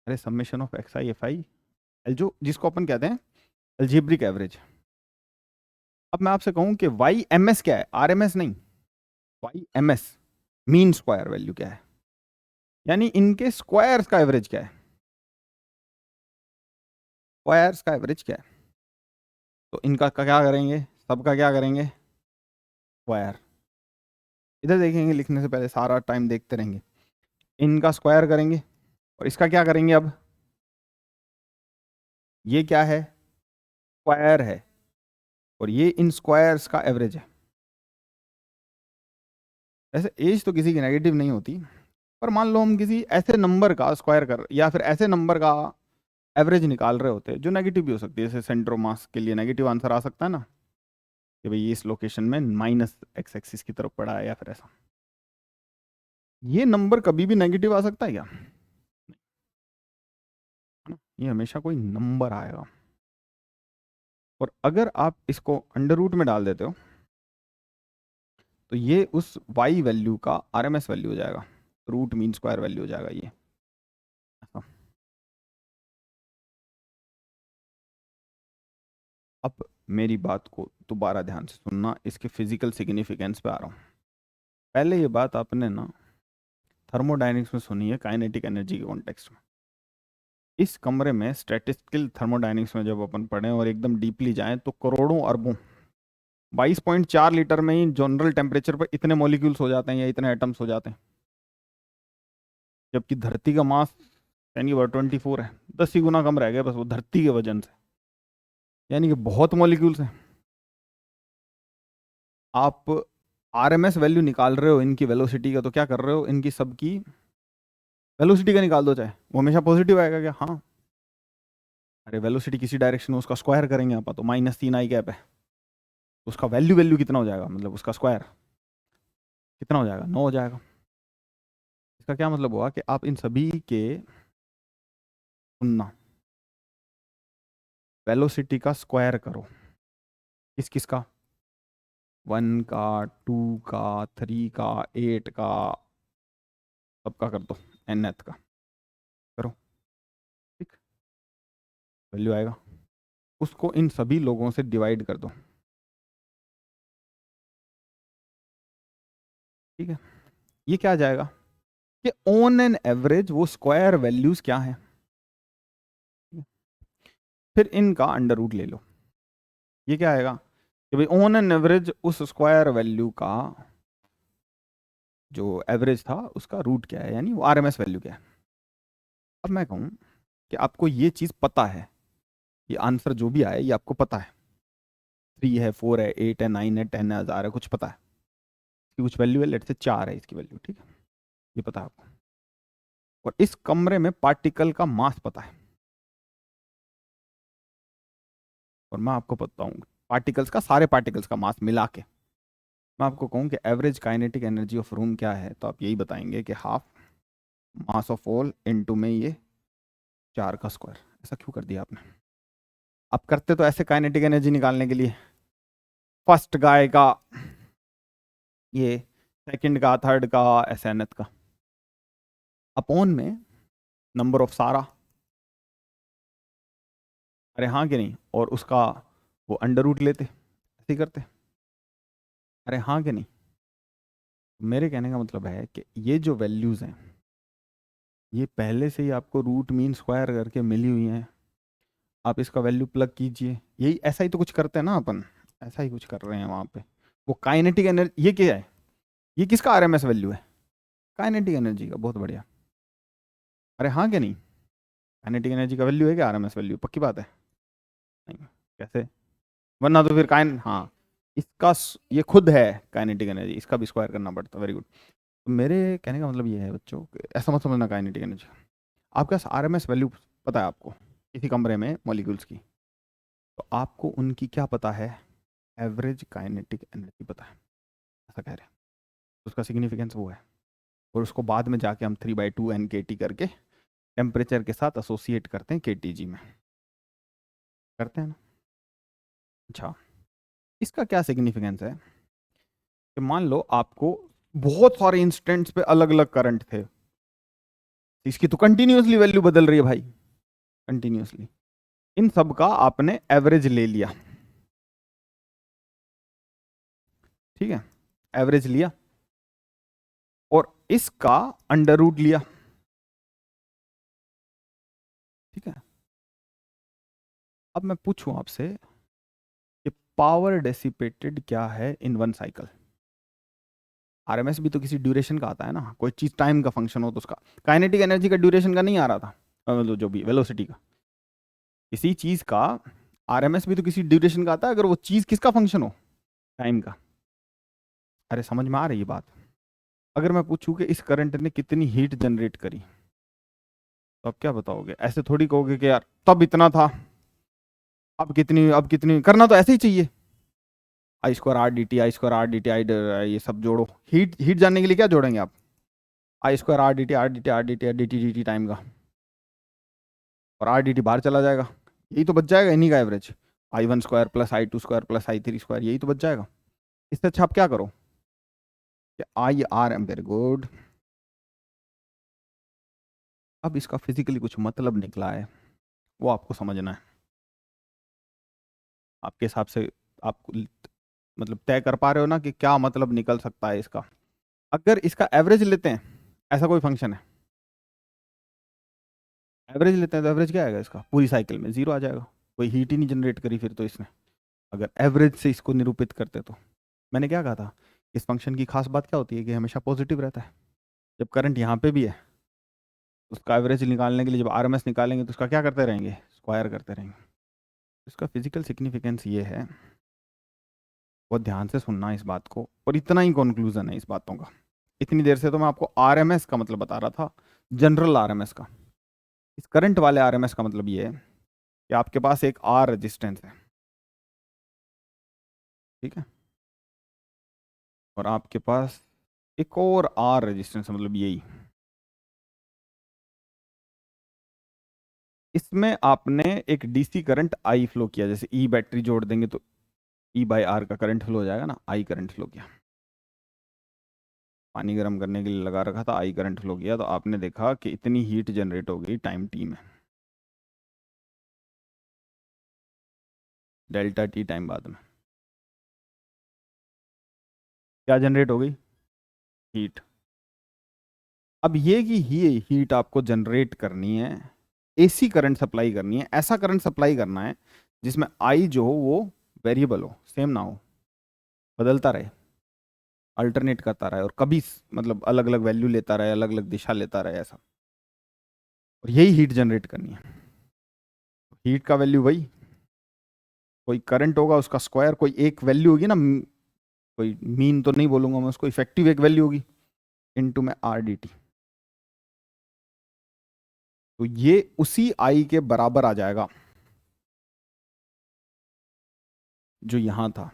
अरे summation of x I F I L, जो जिसको अपन कहते हैं अलजेब्रिक एवरेज। अब मैं आपसे कहूं कि वाई एम एस क्या है, आर एम एस नहीं, Y M S mean square value क्या है, यानी इनके स्क्वायर्स का एवरेज क्या है, स्क्वायर्स का एवरेज क्या है। तो इनका क्या करेंगे, सबका क्या करेंगे? स्क्वायर। इधर देखेंगे, लिखने से पहले सारा टाइम देखते रहेंगे। इनका स्क्वायर करेंगे और इसका क्या करेंगे? अब ये क्या है? स्क्वायर है, और ये इन स्क्वायर्स का एवरेज है। ऐसे एज तो किसी की नेगेटिव नहीं होती, पर मान लो हम किसी ऐसे नंबर का स्क्वायर कर, या फिर ऐसे नंबर का एवरेज निकाल रहे होते हैं जो नेगेटिव भी हो सकती है, जैसे सेंटर ऑफ मास के लिए नेगेटिव आंसर आ सकता है ना, कि भाई इस लोकेशन में माइनस एक्स एक्सिस की तरफ पड़ा है, या फिर ऐसा। ये नंबर कभी भी नेगेटिव आ सकता है क्या? है ना? ये हमेशा कोई नंबर आएगा। और अगर आप इसको अंडर रूट में डाल देते हो, तो ये उस y वैल्यू का आरएमएस वैल्यू हो जाएगा, रूट मीन स्क्वायर वैल्यू हो जाएगा ये। ऐसा। अब मेरी बात को दोबारा ध्यान से सुनना, इसके फिजिकल सिग्निफिकेंस पे आ रहा हूँ। पहले ये बात आपने ना थर्मोडायनेमिक्स में सुनी है, काइनेटिक एनर्जी के कॉन्टेक्स्ट में। इस कमरे में स्टैटिस्टिकल थर्मोडायनेमिक्स में जब अपन पढ़ें और एकदम डीपली जाएं, तो करोड़ों अरबों 22.4 लीटर में ही जनरल टेम्परेचर पर इतने मॉलिक्यूल्स हो जाते हैं या इतने एटम्स हो जाते हैं। जबकि धरती का मास 10⁻24 है, 10 ही गुना कम रह गया बस वो धरती के वजन से, यानी कि बहुत मॉलिक्यूल्स हैं। आप आरएमएस वैल्यू निकाल रहे हो इनकी वेलोसिटी का, तो क्या कर रहे हो, इनकी सबकी वेलोसिटी का निकाल दो, चाहे वो हमेशा पॉजिटिव आएगा क्या? हाँ। अरे वेलोसिटी किसी डायरेक्शन में, उसका स्क्वायर करेंगे आप, तो -3 i कैप है, तो उसका वैल्यू वैल्यू कितना हो जाएगा, मतलब उसका स्क्वायर कितना हो जाएगा, 9 हो जाएगा। इसका क्या मतलब हुआ कि आप इन सभी के सुनना वेलोसिटी का स्क्वायर करो, किस किस का, 1 का, 2 का, 3 का, 8 का, सबका कर दो, nth का करो, ठीक, वैल्यू आएगा। उसको इन सभी लोगों से डिवाइड कर दो, ठीक है। ये क्या आ जाएगा कि ऑन एन एवरेज वो स्क्वायर वैल्यूज क्या है, फिर इनका अंडर रूट ले लो। ये क्या आएगा कि भाई ऑन एन एवरेज उस स्क्वायर वैल्यू का जो एवरेज था उसका रूट क्या है, यानी वो आरएमएस वैल्यू क्या है। अब मैं कहूँ कि आपको ये चीज़ पता है, ये आंसर जो भी आए ये आपको पता है, 3 है, 4 है, 8 है, 9 है, 10 है, 1000 है, कुछ पता है, इसकी कुछ वैल्यू है, लेट से 4 है इसकी वैल्यू, ठीक है, ये पता है आपको। और इस कमरे में पार्टिकल का मास पता है, और मैं आपको बताऊँ पार्टिकल्स का, सारे पार्टिकल्स का मास मिला के मैं आपको कहूँ कि average kinetic energy of room क्या है, तो आप यही बताएंगे कि half mass of all into में ये 4 का स्क्वायर। ऐसा क्यों कर दिया आपने? आप करते तो ऐसे काइनेटिक एनर्जी निकालने के लिए फर्स्ट गाय का, ये सेकंड का, थर्ड का, ऐसे nth का, अपॉन में नंबर ऑफ सारा, अरे हाँ कि नहीं, और उसका वो अंडर रूट लेते, ऐसे ही करते, अरे हाँ कि नहीं। मेरे कहने का मतलब है कि ये जो वैल्यूज हैं ये पहले से ही आपको रूट मीन स्क्वायर करके मिली हुई हैं, आप इसका वैल्यू प्लग कीजिए, यही ऐसा ही तो कुछ करते हैं ना अपन, ऐसा ही कुछ कर रहे हैं वहाँ पे। वो काइनेटिक एनर्जी, ये क्या है, ये किसका आरएमएस वैल्यू है, काइनेटिक एनर्जी का, बहुत बढ़िया। अरे हाँ क्या नहीं, काइनेटिक एनर्जी का वैल्यू है क्या आरएमएस वैल्यू, पक्की बात है? नहीं, कैसे, वरना तो फिर हाँ, इसका ये खुद है काइनेटिक एनर्जी, इसका भी स्क्वायर करना पड़ता, वेरी गुड। तो मेरे कहने का मतलब ये है बच्चों कि ऐसा मत समझना काइनेटिक एनर्जी, आपके पास आरएमएस वैल्यू पता है आपको किसी कमरे में मॉलिक्यूल्स की, तो आपको उनकी क्या पता है, एवरेज काइनेटिक एनर्जी पता है, ऐसा कह रहे हैं, तो उसका सिग्निफिकेंस वो है। और उसको बाद में जाके हम 3/2 NKT करके टेम्परेचर के साथ एसोसिएट करते हैं KTG में, करते हैं ना। अच्छा, इसका क्या सिग्निफिकेंस है कि मान लो आपको बहुत सारे इंस्टेंट्स पे अलग अलग करंट थे, इसकी तो कंटिन्यूअसली वैल्यू बदल रही है भाई, कंटिन्यूअसली, इन सब का आपने एवरेज ले लिया, ठीक है, एवरेज लिया और इसका अंडर रूट लिया, ठीक है। अब मैं पूछूं आपसे कि पावर डेसिपेटेड क्या है इन वन साइकिल, आरएमएस भी तो किसी ड्यूरेशन का आता है ना, कोई चीज टाइम का फंक्शन हो तो उसका, काइनेटिक एनर्जी का ड्यूरेशन का नहीं आ रहा था, मतलब जो भी वेलोसिटी का, किसी चीज का आरएमएस भी तो किसी ड्यूरेशन का आता है, अगर वो चीज किसका फंक्शन हो, टाइम का। अरे समझ में आ रही है बात? अगर मैं पूछूं कि इस करंट ने कितनी हीट जनरेट करी, तो आप क्या बताओगे? ऐसे थोड़ी कहोगे कि यार तब इतना था, अब कितनी, करना तो ऐसे ही चाहिए, I²R/dt, I²R/dt, ये सब जोड़ो, हीट हीट जानने के लिए क्या जोड़ेंगे आप, I²R/dt, R/dt, R/dt, dt dt time का, और R/dt बाहर चला जाएगा, यही तो बच जाएगा, इन्हीं का average, I1² plus I2² plus I3², यही तो बच जाएगा। इससे अच्छा आप क्या करो कि IR, वेरी गुड, अब इसका फिजिकली कुछ मतलब निकला है, वो आपको समझना है, आपके हिसाब से आप मतलब तय कर पा रहे हो ना कि क्या मतलब निकल सकता है इसका। अगर इसका एवरेज लेते हैं, ऐसा कोई फंक्शन है, एवरेज लेते हैं तो एवरेज क्या आएगा इसका, पूरी साइकिल में 0 आ जाएगा, कोई हीट ही नहीं जनरेट करी फिर तो इसने, अगर एवरेज से इसको निरूपित करते तो। मैंने क्या कहा था, इस फंक्शन की खास बात क्या होती है कि हमेशा पॉजिटिव रहता है, जब करंट यहाँ पे भी है उसका एवरेज निकालने के लिए जब आरएमएस निकालेंगे तो उसका क्या करते रहेंगे, स्क्वायर करते रहेंगे। इसका फिजिकल सिग्निफिकेंस ये है, बहुत ध्यान से सुनना इस बात को, और इतना ही कंक्लूजन है इस बातों का। इतनी देर से तो मैं आपको आरएमएस का मतलब बता रहा था, जनरल आरएमएस का। इस करंट वाले आरएमएस का मतलब ये है कि आपके पास एक आर रेजिस्टेंस है, ठीक है, और आपके पास एक और आर रेजिस्टेंस है, मतलब यही। इसमें आपने एक डीसी करंट आई फ्लो किया, जैसे ई बैटरी जोड़ देंगे तो ई बाई आर का करंट फ्लो हो जाएगा ना, आई करंट फ्लो किया। पानी गर्म करने के लिए लगा रखा था, आई करंट फ्लो किया, तो आपने देखा कि इतनी हीट जनरेट हो गई टाइम टी में, डेल्टा टी टाइम बाद में क्या जनरेट हो गई, हीट। अब ये कि हीट आपको जनरेट करनी है, एसी करंट सप्लाई करनी है, ऐसा करंट सप्लाई करना है जिसमें आई जो हो वो वेरिएबल हो, सेम ना हो, बदलता रहे, अल्टरनेट करता रहे, और कभी मतलब अलग अलग वैल्यू लेता रहे, अलग अलग दिशा लेता रहे, ऐसा। और यही हीट जनरेट करनी है। हीट का वैल्यू वही, कोई करंट होगा उसका स्क्वायर, कोई एक वैल्यू होगी ना, कोई मीन तो नहीं बोलूंगा मैं उसको, इफेक्टिव एक वैल्यू होगी, इनटू में आर डी टी। तो ये उसी आई के बराबर आ जाएगा जो यहां था,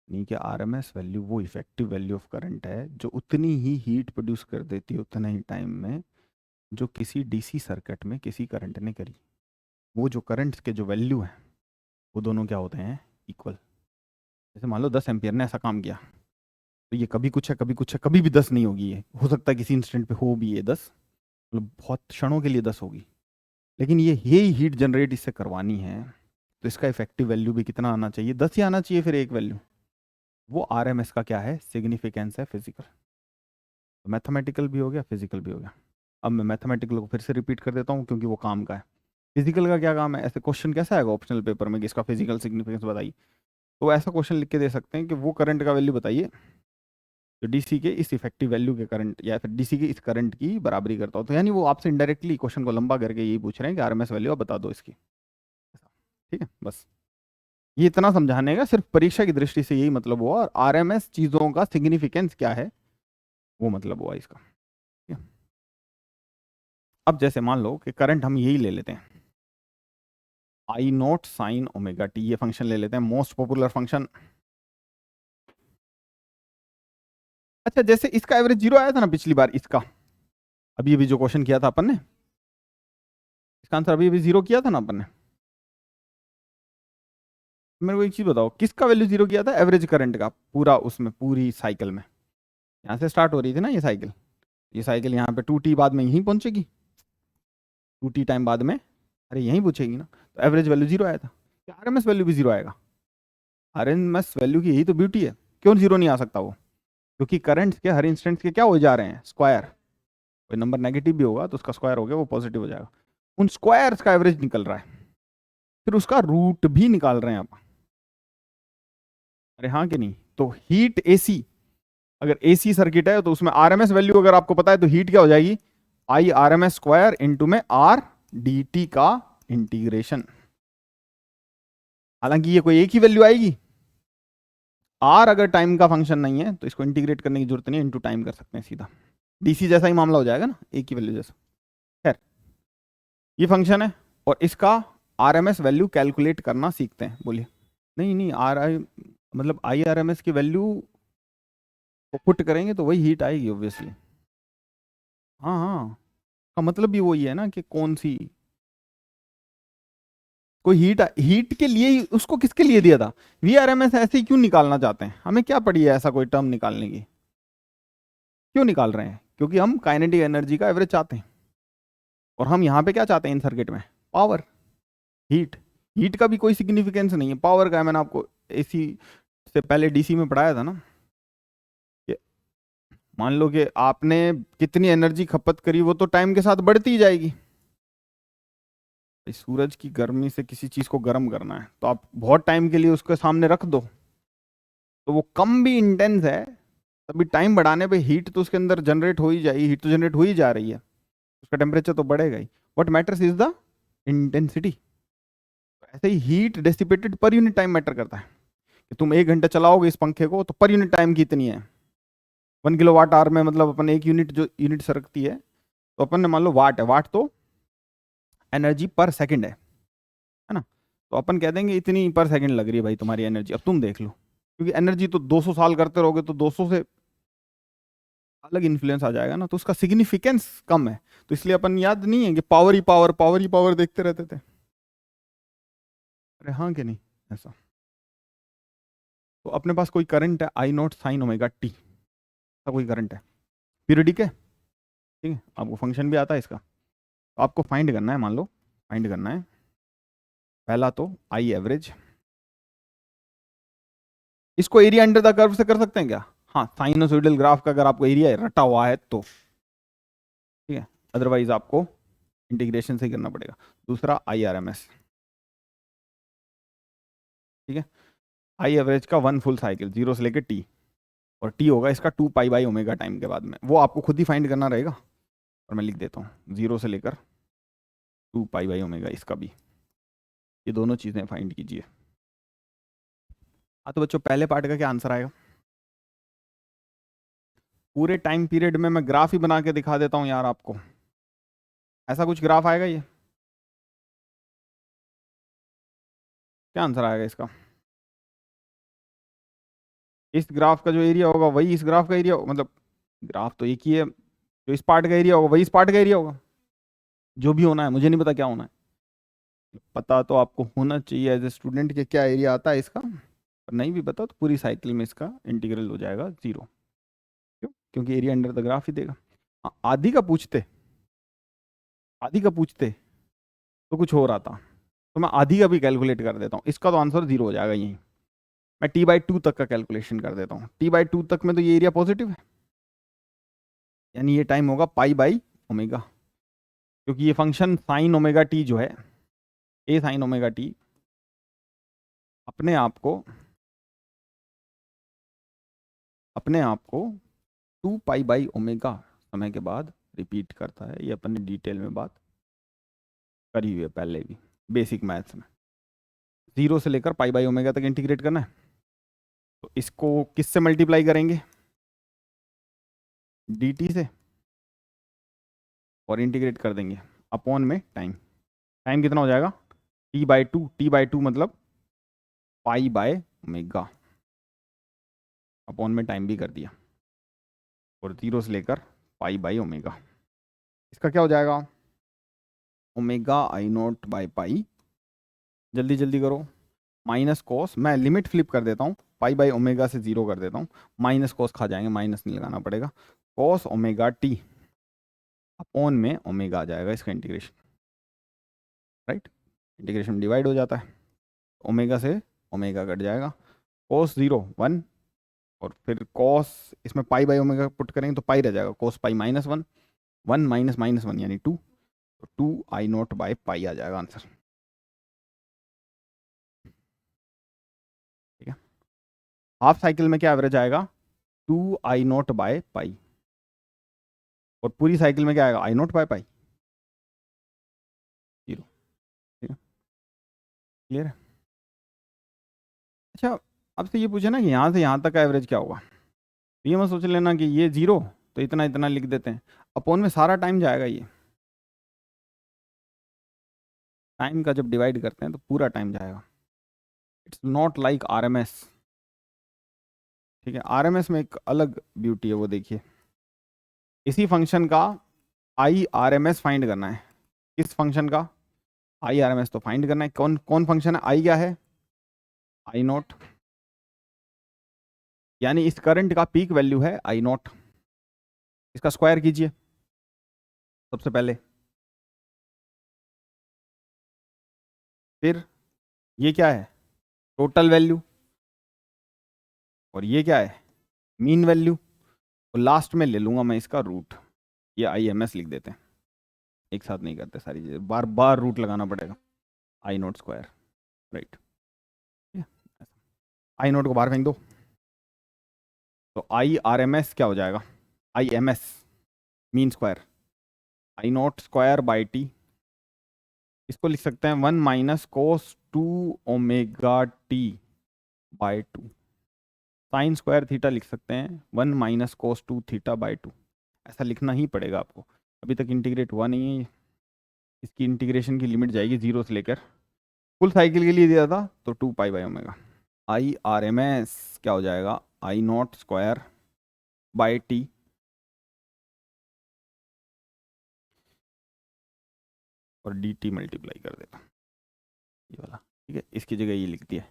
नहीं कि आरएमएस वैल्यू वो इफेक्टिव वैल्यू ऑफ करंट है जो उतनी ही हीट प्रोड्यूस कर देती है उतना ही टाइम में जो किसी डीसी सर्किट में किसी करंट ने करी। वो जो करंट्स के जो वैल्यू हैं वो दोनों क्या होते हैं, इक्वल। जैसे मान लो 10 एम्पियर ने ऐसा काम किया, तो ये कभी कुछ है कभी कुछ है, कभी भी 10 नहीं होगी, ये हो सकता है किसी इंस्टेंट पे हो भी ये 10, मतलब बहुत क्षणों के लिए 10 होगी, लेकिन ये यही हीट जनरेट इससे करवानी है, तो इसका इफेक्टिव वैल्यू भी कितना आना चाहिए, 10 ही आना चाहिए, फिर एक वैल्यू। वो आरएमएस का क्या है, सिग्निफिकेंस है, फिजिकल। तो मैथमेटिकल भी हो गया, फिजिकल भी हो गया। अब मैं मैथमेटिकल को फिर से रिपीट कर देता हूँ क्योंकि वो काम का है। फिजिकल का क्या काम है, ऐसे क्वेश्चन कैसा आएगा ऑप्शनल पेपर में कि इसका फिजिकल सिग्निफिकेंस बताइए, तो ऐसा क्वेश्चन लिख के दे सकते हैं कि वो करंट का वैल्यू बताइए जो डीसी के इस इफेक्टिव वैल्यू के करंट या फिर डीसी के इस करंट की बराबरी करता हो। तो यानी वो आपसे इनडायरेक्टली क्वेश्चन को लंबा करके यही पूछ रहे हैं कि आरएमएस वैल्यू आप बता दो इसकी, ठीक है। बस ये इतना समझाने का सिर्फ परीक्षा की दृष्टि से यही मतलब हुआ, और आरएमएस चीजों का सिग्निफिकेंस क्या है वो मतलब हुआ इसका, ठीक है। अब जैसे मान लो कि करंट हम यही ले लेते हैं, आई नॉट साइन ओमेगा टी, ये फंक्शन ले लेते हैं, मोस्ट पॉपुलर फंक्शन। अच्छा, जैसे इसका एवरेज 0 आया था ना पिछली बार, इसका अभी अभी जो क्वेश्चन किया था अपन ने, इसका आंसर अभी अभी 0 किया था ना अपन ने। मेरे को एक चीज बताओ, किसका वैल्यू 0 किया था, एवरेज करंट का, पूरा उसमें पूरी साइकिल में। यहाँ से स्टार्ट हो रही थी ना ये साइकिल, ये साइकिल यहाँ पे 2t बाद में यहीं पहुंचेगी, 2t टाइम बाद में, अरे यहीं पूछेगी ना, तो एवरेज वैल्यू 0 आया था, आरएमएस वैल्यू भी 0 आएगा। आरएमएस वैल्यू की यही तो ब्यूटी है, क्यों 0 नहीं आ सकता वो, क्योंकि करंट्स के हर इंस्टेंट के क्या हो जा रहे हैं, स्क्वायर। कोई नंबर नेगेटिव भी होगा तो उसका स्क्वायर हो गया, वो पॉजिटिव हो जाएगा, उन स्क्वायर्स का एवरेज निकल रहा है, फिर उसका रूट भी निकाल रहे हैं आप। अरे हाँ कि नहीं, तो हीट एसी, अगर एसी सर्किट है तो उसमें आरएमएस वैल्यू अगर आपको पता है तो हीट क्या हो जाएगी, I R M S square into में आर डी टी का इंटीग्रेशन। हालांकि ये कोई एक ही वैल्यू आएगी, आर अगर टाइम का फंक्शन नहीं है तो इसको इंटीग्रेट करने की जरूरत नहीं है, इंटू टाइम कर सकते हैं सीधा, डीसी जैसा ही मामला हो जाएगा ना, एक ही वैल्यू जैसा। खैर, ये फंक्शन है और इसका आरएमएस वैल्यू कैलकुलेट करना सीखते हैं, बोलिए। नहीं नहीं, आर आई मतलब आई आर एम एस की वैल्यू को पुट करेंगे तो वही हीट आएगी ऑब्वियसली। हाँ हाँ, का मतलब भी वही है ना कि कौन सी, कोई हीट हीट के लिए ही उसको किसके लिए दिया था, वीआरएमएस ऐसे ही क्यों निकालना चाहते हैं, हमें क्या पड़ी है ऐसा कोई टर्म निकालने की, क्यों निकाल रहे हैं, क्योंकि हम काइनेटिक एनर्जी का एवरेज चाहते हैं, और हम यहाँ पे क्या चाहते हैं इन सर्किट में, पावर, हीट। हीट का भी कोई सिग्निफिकेंस नहीं है, पावर का है, मैंने आपको एसी से पहले डीसी में पढ़ाया था ना, कि मान लो कि आपने कितनी एनर्जी खपत करी वो तो टाइम के साथ बढ़ती ही जाएगी। सूरज की गर्मी से किसी चीज को गर्म करना है तो आप बहुत टाइम के लिए उसके सामने रख दो तो वो कम भी इंटेंस है अभी टाइम बढ़ाने पे हीट तो उसके अंदर जनरेट हो ही जाएगी, हीट तो जनरेट हो ही जा रही है, उसका टेम्परेचर तो बढ़ेगा ही। What matters is the intensity. ऐसे ही heat dissipated per unit time matter करता है, कि तुम 1 घंटा चलाओगे इस पंखे को तो पर यूनिट टाइम कितनी है। 1 किलोवाट आवर में मतलब अपन एक यूनिट जो यूनिट सरकती है, तो अपन ने मान लो वाट है, वाट तो एनर्जी पर सेकंड है ना। तो अपन कह देंगे इतनी पर सेकंड लग रही है भाई तुम्हारी एनर्जी, अब तुम देख लो, क्योंकि एनर्जी तो 200 साल करते रहोगे तो 200 से अलग इन्फ्लुएंस आ जाएगा ना, तो उसका सिग्निफिकेंस कम है। तो इसलिए अपन याद नहीं है कि पावर ही पावर, पावर ही पावर देखते रहते थे। अरे हाँ कि नहीं ऐसा। तो अपने पास कोई करंट है I naught sine omega T का, कोई करंट है, पीरियडिक है, ठीक है, आपको फंक्शन भी आता है इसका। तो आपको फाइंड करना है, मान लो फाइंड करना है पहला तो आई एवरेज। इसको एरिया अंडर द कर्व से कर सकते हैं क्या? हाँ, साइनोसॉइडल ग्राफ का अगर आपको एरिया रटा हुआ है तो, ठीक है, अदरवाइज आपको इंटीग्रेशन से ही करना पड़ेगा। दूसरा आई आर एम एस, ठीक है, आई एवरेज का 1 फुल साइकिल 0 से लेकर टी, और टी होगा इसका 2 पाई बाई ओमेगा टाइम के बाद में, वो आपको खुद ही फाइंड करना रहेगा। और मैं लिख देता हूँ 0 से लेकर 2 पाई बाई ओमेगा, इसका भी, ये दोनों चीज़ें फाइंड कीजिए। हाँ तो बच्चों पहले पार्ट का क्या आंसर आएगा? पूरे टाइम पीरियड में मैं ग्राफ ही बना के दिखा देता हूँ यार आपको, ऐसा कुछ ग्राफ आएगा ये, क्या आंसर आएगा इसका? इस ग्राफ का जो एरिया होगा वही इस ग्राफ का एरिया, मतलब ग्राफ तो एक ही है, जो इस पार्ट का एरिया होगा वही इस पार्ट का एरिया होगा, जो भी होना है, मुझे नहीं पता क्या होना है, पता तो आपको होना चाहिए एज ए स्टूडेंट कि क्या एरिया आता है इसका, पर नहीं भी पता तो पूरी साइकिल में इसका इंटीग्रल हो जाएगा 0। क्यों? क्योंकि एरिया अंडर द ग्राफ ही देगा। हाँ, आधी का पूछते तो कुछ हो रहा था, तो मैं आधी का भी कैलकुलेट कर देता हूँ, इसका तो आंसर 0 हो जाएगा यहीं। मैं t/2 तक का कैलकुलेशन कर देता हूँ, t/2 तक में तो ये एरिया पॉजिटिव है, यानी ये टाइम होगा पाई बाई ओमेगा, क्योंकि ये फंक्शन साइन ओमेगा टी जो है, ए साइन ओमेगा टी अपने आप को 2 पाई बाई ओमेगा समय के बाद रिपीट करता है। ये अपन ने डिटेल में बात करी हुई है पहले भी बेसिक मैथ्स में। 0 से लेकर पाई/ओमेगा तक इंटीग्रेट करना है, तो इसको किससे मल्टीप्लाई करेंगे? dt से, और इंटीग्रेट कर देंगे अपॉन में टाइम। टाइम कितना हो जाएगा? t/2, t/2 मतलब पाई/ओमेगा, अपॉन में टाइम भी कर दिया, और 0 से लेकर पाई/ओमेगा। इसका क्या हो जाएगा? Omega I not by pi, जल्दी जल्दी करो, माइनस कॉस, मैं लिमिट फ्लिप कर देता हूँ, पाई/ओमेगा से 0 कर देता हूँ, माइनस कॉस खा जाएंगे, माइनस नहीं लगाना पड़ेगा, कॉस ओमेगा टी अपॉन में ओमेगा आ जाएगा इसका इंटीग्रेशन, राइट, इंटीग्रेशन डिवाइड हो जाता है, ओमेगा से ओमेगा कट जाएगा, कॉस 0 1, और फिर कॉस इसमें पाई/ओमेगा पुट करेंगे तो पाई रह जाएगा, कॉस पाई -1, 1 माइनस -1 यानी 2, तो 2 I0/पाई आ जाएगा आंसर, ठीक है। हाफ साइकिल में क्या एवरेज आएगा? 2I0/पाई, और पूरी साइकिल में क्या आएगा? I0/पाई, 0, ठीक है, क्लियर है। अच्छा, आपसे ये पूछे ना कि यहाँ से यहाँ तक का एवरेज क्या होगा, तो ये मत सोच लेना कि ये 0 तो इतना इतना लिख देते हैं, अपॉन में सारा टाइम जाएगा, ये टाइम का जब डिवाइड करते हैं तो पूरा टाइम जाएगा, इट्स नॉट लाइक RMS, ठीक है। RMS में एक अलग ब्यूटी है, वो देखिए, इसी फंक्शन का IRMS फाइंड करना है, किस फंक्शन का IRMS तो फाइंड करना है, कौन कौन फंक्शन है, आई क्या है? I0, यानी इस करंट का पीक वैल्यू है I0, इसका स्क्वायर कीजिए सबसे पहले, फिर ये क्या है? टोटल वैल्यू, और ये क्या है? मीन वैल्यू, और लास्ट में ले लूंगा मैं इसका रूट, ये IMS लिख देते हैं, एक साथ नहीं करते सारी चीज़ें, बार बार रूट लगाना पड़ेगा, I0 स्क्वायर, राइट, I0 को बाहर फेंक दो, तो आई आर एम एस क्या हो जाएगा, आई M S mean square I naught square by T, इसको लिख सकते हैं 1 minus cos 2 omega T by 2, sine square theta लिख सकते हैं 1 माइनस कोस 2 थीटा बाई 2, ऐसा लिखना ही पड़ेगा आपको, अभी तक इंटीग्रेट हुआ नहीं है, इसकी इंटीग्रेशन की लिमिट जाएगी 0 से लेकर, फुल साइकिल के लिए दिया था तो 2 pi by omega, I R M S क्या हो जाएगा I naught square by T, और डी टी मल्टीप्लाई कर देता ये वाला, ठीक है, इसकी जगह ये लिख दिया,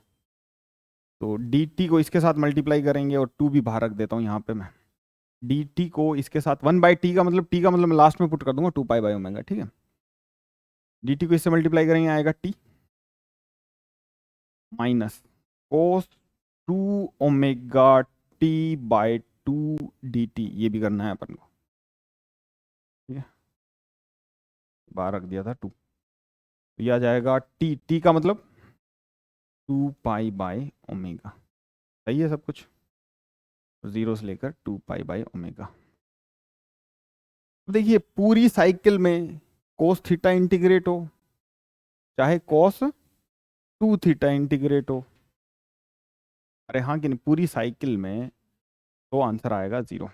तो डी टी को इसके साथ मल्टीप्लाई करेंगे और 2 भी बाहर रख देता हूँ यहाँ पे मैं, डी टी को इसके साथ 1 बाई टी का मतलब मैं लास्ट में पुट कर दूंगा 2 पाई बाई ओमेगा, ठीक है, डी टी को इससे मल्टीप्लाई करेंगे आएगा T minus cos 2 omega T by 2 D T, ये भी करना है अपन को, ठीक है, बाहर रख दिया था 2, तो ये आ जाएगा टी, टी का मतलब 2 पाई बाई ओमेगा, सही है सब कुछ, 0 से लेकर 2 पाई बाई ओमेगा। देखिए पूरी साइकिल में कोस थीटा इंटीग्रेट हो चाहे कोस 2 थीटा इंटीग्रेट हो, अरे हाँ कि नहीं, पूरी साइकिल में तो आंसर आएगा 0,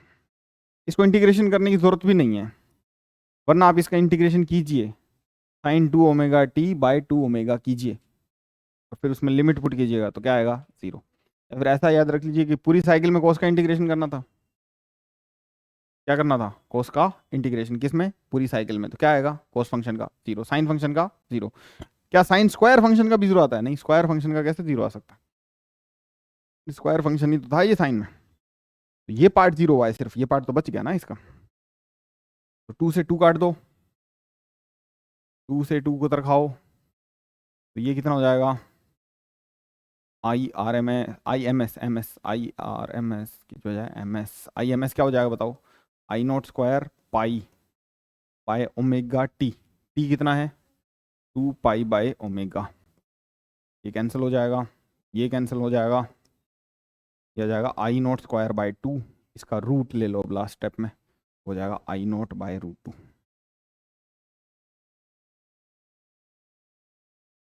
इसको इंटीग्रेशन करने की जरूरत भी नहीं है, वरना आप इसका इंटीग्रेशन कीजिए sine 2 omega T by 2 omega कीजिए और फिर उसमें लिमिट पुट कीजिएगा तो क्या आएगा 0, या फिर ऐसा याद रख लीजिए कि पूरी साइकिल में कोस का इंटीग्रेशन करना था, क्या करना था कोस का इंटीग्रेशन किस में, पूरी साइकिल में, तो क्या आएगा कोस फंक्शन का 0, साइन फंक्शन का 0, क्या साइन स्क्वायर फंक्शन का भी 0 आता है, नहीं स्क्वायर फंक्शन का कैसे 0 आ सकता है, स्क्वायर फंक्शन ही तो था ये साइन में, तो ये पार्ट 0 हुआ है सिर्फ, ये पार्ट तो बच गया ना इसका, तो 2 से 2 काट दो, 2 से 2 को तरखाओ, तो ये कितना हो जाएगा I R M S I M S M S I R M S की जो है M S I M S क्या हो जाएगा बताओ, I naught square pi by omega T, T कितना है 2 पाई बाय ओमेगा, ये कैंसिल हो जाएगा, ये कैंसिल हो जाएगा, ये आ जाएगा आई नॉट स्क्वायर बाय 2, इसका रूट ले लो अब लास्ट स्टेप में, हो जाएगा आई नॉट बाय रूट 2,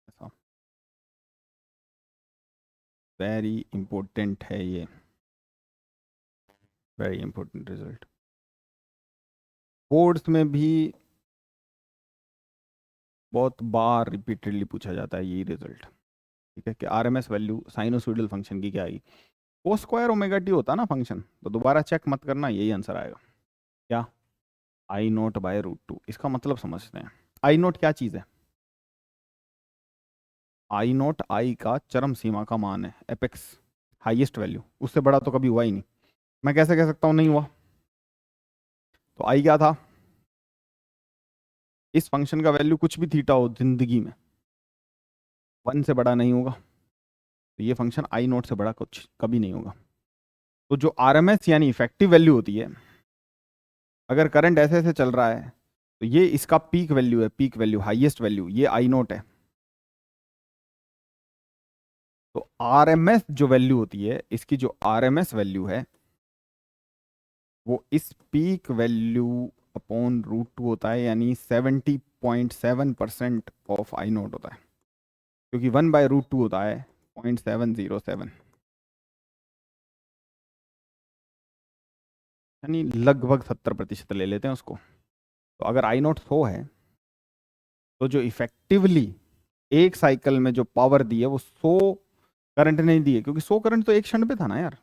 ऐसा वेरी इंपॉर्टेंट है ये, वेरी इंपॉर्टेंट रिजल्ट, बोर्ड्स में भी बहुत बार रिपीटेडली पूछा जाता है यही रिजल्ट, ठीक है, कि आरएमएस वैल्यू साइनोसॉइडल फंक्शन की क्या आएगी, कोस स्क्वायर ओमेगा टी होता है ना फंक्शन, तो दोबारा चेक मत करना, यही आंसर आएगा, क्या आई नोट बाय रूट 2, इसका मतलब समझते हैं, आई नोट क्या चीज़ है, आई नोट आई का चरम सीमा का मान है, एपेक्स हाईएस्ट वैल्यू, उससे बड़ा तो कभी हुआ ही नहीं, मैं कैसे कह सकता हूँ नहीं हुआ, तो आई क्या था, इस फंक्शन का वैल्यू कुछ भी थीटा हो जिंदगी में 1 से बड़ा नहीं होगा, तो ये फंक्शन आई नोट से बड़ा कुछ कभी नहीं होगा, तो जो आरएमएस यानी इफेक्टिव वैल्यू होती है, अगर करंट ऐसे ऐसे चल रहा है तो ये इसका पीक वैल्यू है, पीक वैल्यू हाईएस्ट वैल्यू ये आई नोट है, तो आरएमएस जो वैल्यू होती है, इसकी जो आरएमएस वैल्यू है वो इस पीक वैल्यू अपॉन रूट 2 होता है, यानी 70.7% ऑफ आई नोट होता है, क्योंकि 1 बाय रूट 2 होता है 0.707, यानी लगभग 70% ले लेते हैं उसको, तो अगर आई नोट 100 है तो जो इफेक्टिवली एक साइकिल में जो पावर दी है वो 100 करंट नहीं दी है, क्योंकि 100 करंट तो एक क्षण पे था ना यार,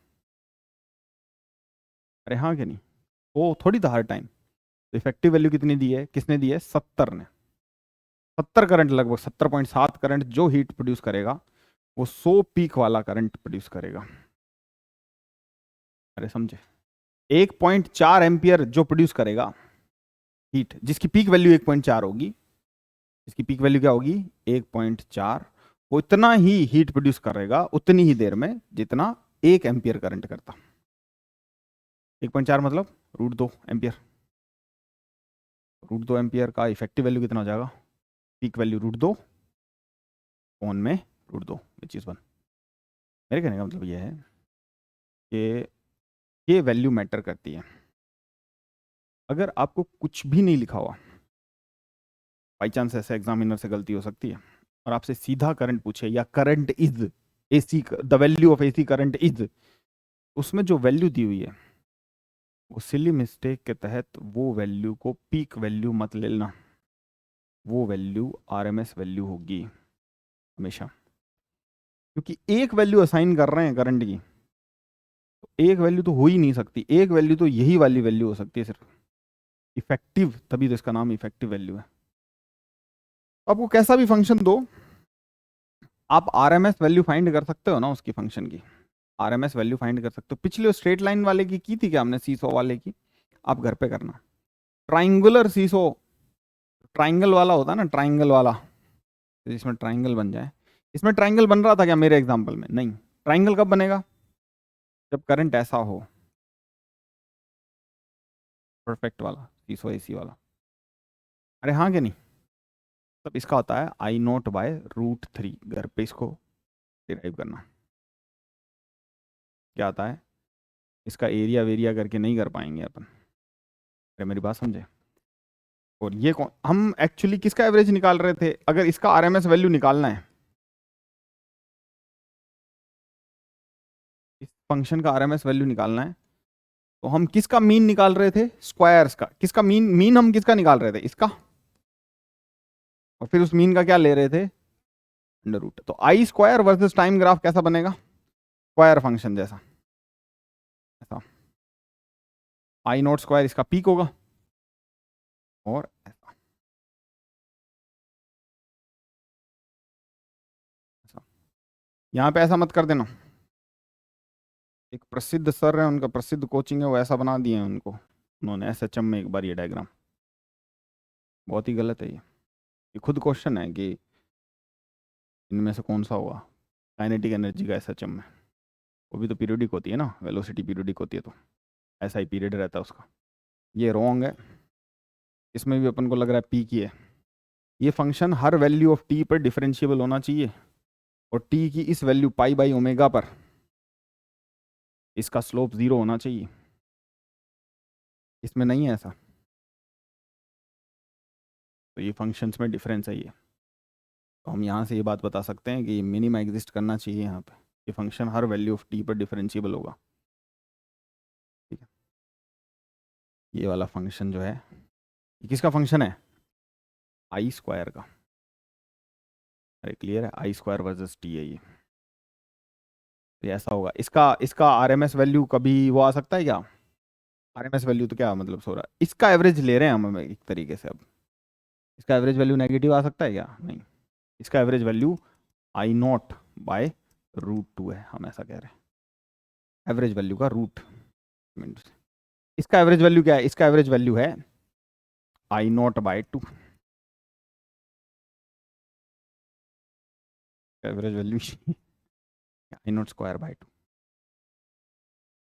अरे हाँ कि नहीं, वो थोड़ी था हर टाइम, तो इफेक्टिव वैल्यू कितनी दी है, किसने दी है 70 ने, 70 करंट लगभग 70.7 करंट जो हीट प्रोड्यूस करेगा वो 100 पीक वाला करंट प्रोड्यूस करेगा, अरे समझे, 1.4 एम्पियर जो प्रोड्यूस करेगा हीट, जिसकी पीक वैल्यू 1.4 होगी, इसकी पीक वैल्यू क्या होगी 1.4, वो इतना ही हीट प्रोड्यूस करेगा उतनी ही देर में जितना 1 एम्पियर करंट करता, 1.4 मतलब रूट 2 एम्पियर, रूट 2 एम्पियर का इफेक्टिव वैल्यू कितना हो जाएगा, पीक वैल्यू रूट 2 ऑन में रूट 2 विच इज 1, मेरे कहने का मतलब ये है कि ये वैल्यू मैटर करती है। अगर आपको कुछ भी नहीं लिखा हुआ, बाई चांस ऐसे एग्जामिनर से गलती हो सकती है, और आपसे सीधा करंट पूछे या current is AC, the value of AC current is, उसमें जो वैल्यू दी हुई है वो सिली मिस्टेक के तहत वो वैल्यू को पीक वैल्यू मत लेना, वो वैल्यू आरएमएस वैल्यू होगी हमेशा, क्योंकि एक वैल्यू असाइन कर रहे हैं करंट की, तो एक वैल्यू तो हो ही नहीं सकती, एक वैल्यू तो यही वाली वैल्यू हो सकती है सिर्फ, इफेक्टिव, तभी तो इसका नाम इफेक्टिव वैल्यू है। आपको कैसा भी फंक्शन दो, आप आरएमएस वैल्यू फाइंड कर सकते हो ना उसकी फंक्शन की, आरएमएस वैल्यू फाइंड कर सकते हो। पिछले स्ट्रेट लाइन वाले की थी क्या हमने, सीसो वाले की, आप घर पे करना। ट्राइंगुलर सीसो, ट्राइंगल वाला होता है ना, ट्राइंगल वाला, जिसमें ट्राइंगल बन जाए, इसमें ट्राइंगल बन रहा था क्या मेरे एग्जांपल में? नहीं। ट्राइंगल कब बनेगा? जब करंट ऐसा हो, परफेक्ट वाला सीसो एसी वाला। अरे हाँ कि नहीं? तब इसका होता है आई नोट बाय रूट 3, घर पे इसको डिराइव करना। क्या आता है? इसका एरिया वेरिया करके नहीं कर पाएंगे अपन, अरे मेरी बात समझे। और ये कौन, हम एक्चुअली किसका एवरेज निकाल रहे थे? अगर इसका आरएमएस वैल्यू निकालना है, इस फंक्शन का आरएमएस वैल्यू निकालना है, तो हम किसका मीन निकाल रहे थे? स्क्वायर्स का। किसका मीन? मीन हम किसका निकाल रहे थे? इसका। और फिर उस मीन का क्या ले रहे थे? Under root. तो I square versus time graph कैसा बनेगा? स्क्वायर फंक्शन जैसा, ऐसा। आई नोट स्क्वायर इसका पीक होगा, और ऐसा ऐसा। यहां पे ऐसा मत कर देना, एक प्रसिद्ध सर है, उनका प्रसिद्ध कोचिंग है, वो ऐसा बना दिए हैं उनको उन्होंने एसएचएम में एक बार ये डायग्राम, बहुत ही गलत है ये खुद क्वेश्चन है कि इनमें से कौन सा होगा काइनेटिक एनर्जी का एसएचएम में। वो भी तो पीरियोडिक होती है ना, वेलोसिटी पीरियोडिक होती है, तो ऐसा ही पीरियड रहता है उसका। ये रॉन्ग है, इसमें भी अपन को लग रहा है पी की है। ये function her value of T पर डिफरेंशिएबल होना चाहिए, और टी की इस वैल्यू पाई बाई ओमेगा पर इसका स्लोप 0 होना चाहिए। इसमें नहीं है ऐसा, तो ये फंक्शंस में डिफरेंस है ये। तो हम यहाँ से ये बात बता सकते हैं कि मिनिमा एग्जिस्ट करना चाहिए यहाँ पे, ये function her value of T पर डिफरेंशिएबल होगा। ठीक है, ये वाला फंक्शन जो है, ये किसका फंक्शन है? आई स्क्वायर का। अरे क्लियर है, आई स्क्वायर वर्सेस टी है ये। तो ऐसा होगा, इसका इसका आरएमएस वैल्यू कभी वो आ सकता है क्या? आरएमएस वैल्यू तो क्या मतलब सो रहा है, इसका एवरेज ले रहे हैं हम एक तरीके से। अब इसका एवरेज वैल्यू नेगेटिव आ सकता है क्या? नहीं, इसका average value I naught by root 2 है, हम ऐसा कह रहे हैं, एवरेज वैल्यू का रूट। इसका एवरेज वैल्यू क्या है? इसका एवरेज वैल्यू है I naught by 2, average value I naught square by 2।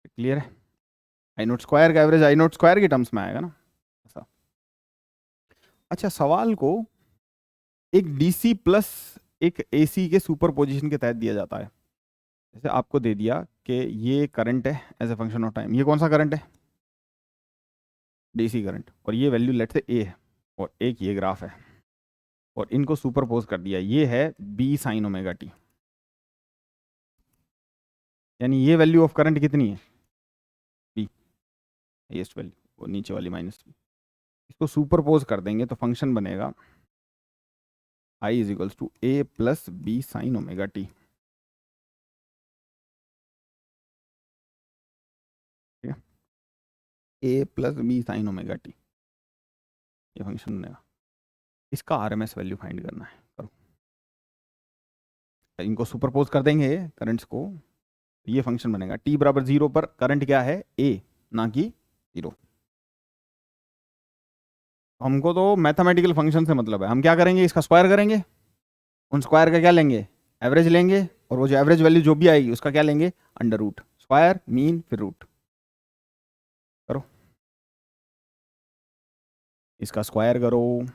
Clear है? आई नॉट स्क्वायर का एवरेज आई नॉट स्क्वायर के टर्म्स में आएगा ना, ऐसा। अच्छा, सवाल को एक डीसी प्लस एक एसी के सुपरपोजिशन के तहत दिया जाता है। जैसे आपको दे दिया कि ये करंट है as a function of time, ये कौन सा करंट है? डीसी करंट, और ये वैल्यू लेट से ए है, और एक ये ग्राफ है, और इनको सुपरपोज कर दिया, ये है बी साइन ओमेगा टी। यानी ये वैल्यू ऑफ करंट कितनी है? बी, हाईएस्ट वैल्यू, और नीचे वाली माइनस बी। इसको सुपरपोज कर देंगे तो फंक्शन बनेगा I is equals to A plus B sine omega T. ठीक है, A plus B sine omega T, ये फंक्शन बनेगा। इसका आरएमएस वैल्यू फाइंड करना है, करो। इनको सुपरपोज कर देंगे करंट्स को, ये फंक्शन बनेगा टी बराबर 0 पर करंट क्या है? ए, ना कि 0। हमको तो मैथमेटिकल फंक्शन से मतलब है, हम क्या करेंगे? इसका स्क्वायर करेंगे, उन स्क्वायर का क्या लेंगे? एवरेज लेंगे, और वो जो एवरेज वैल्यू जो भी आएगी उसका क्या लेंगे? अंडर रूट, स्क्वायर मीन फिर रूट। करो, इसका स्क्वायर करो,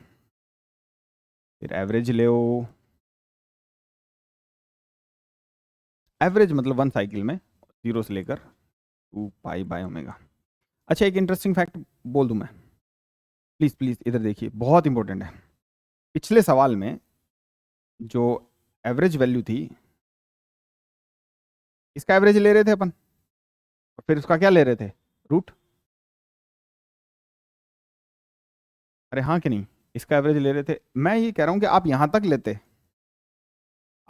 फिर एवरेज ले, एवरेज मतलब वन साइकिल में 0 से लेकर 2 पाई/ओमेगा। अच्छा, एक इंटरेस्टिंग फैक्ट बोल दूं मैं, प्लीज प्लीज इधर देखिए, बहुत इंपॉर्टेंट है। पिछले सवाल में जो एवरेज वैल्यू थी, इसका एवरेज ले रहे थे अपन, और फिर उसका क्या ले रहे थे, रूट। अरे हाँ कि नहीं, इसका एवरेज ले रहे थे। मैं ये कह रहा हूं कि आप यहां तक लेते,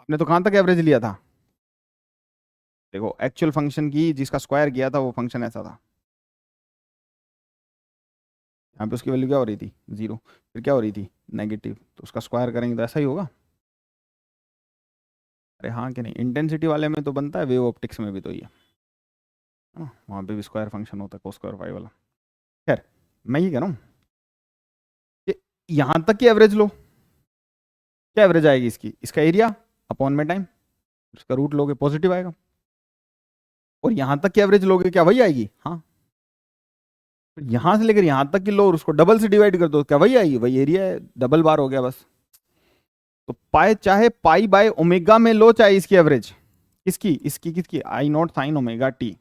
आपने तो कहां तक एवरेज लिया था। देखो एक्चुअल फंक्शन की जिसका स्क्वायर किया था वो फंक्शन ऐसा था, यहाँ पे उसकी वैल्यू क्या हो रही थी, 0, फिर क्या हो रही थी, नेगेटिव, तो उसका स्क्वायर करेंगे तो ऐसा ही होगा। अरे हाँ कि नहीं, इंटेंसिटी वाले में तो बनता है, वेव ऑप्टिक्स में भी तो ये है ना, वहाँ पे भी स्क्वायर फंक्शन होता है, कोस स्क्वायर फाई वाला। खैर, मैं ये कह रहा हूँ कि यहाँ तक की एवरेज लो, क्या एवरेज आएगी इसकी, इसका एरिया अपॉन में टाइम, उसका रूट लोगे पॉजिटिव आएगा। और यहाँ तक की एवरेज लोगे क्या वही आएगी, हाँ। यहां से लेकर यहां तक की लो और उसको डबल से डिवाइड कर दो, क्या वही आएगी, वही एरिया है, डबल बार हो गया बस। तो पाए चाहे पाई बाय ओमेगा में लो, चाहे इसकी एवरेज, किसकी, इसकी, किसकी, I naught sine omega T,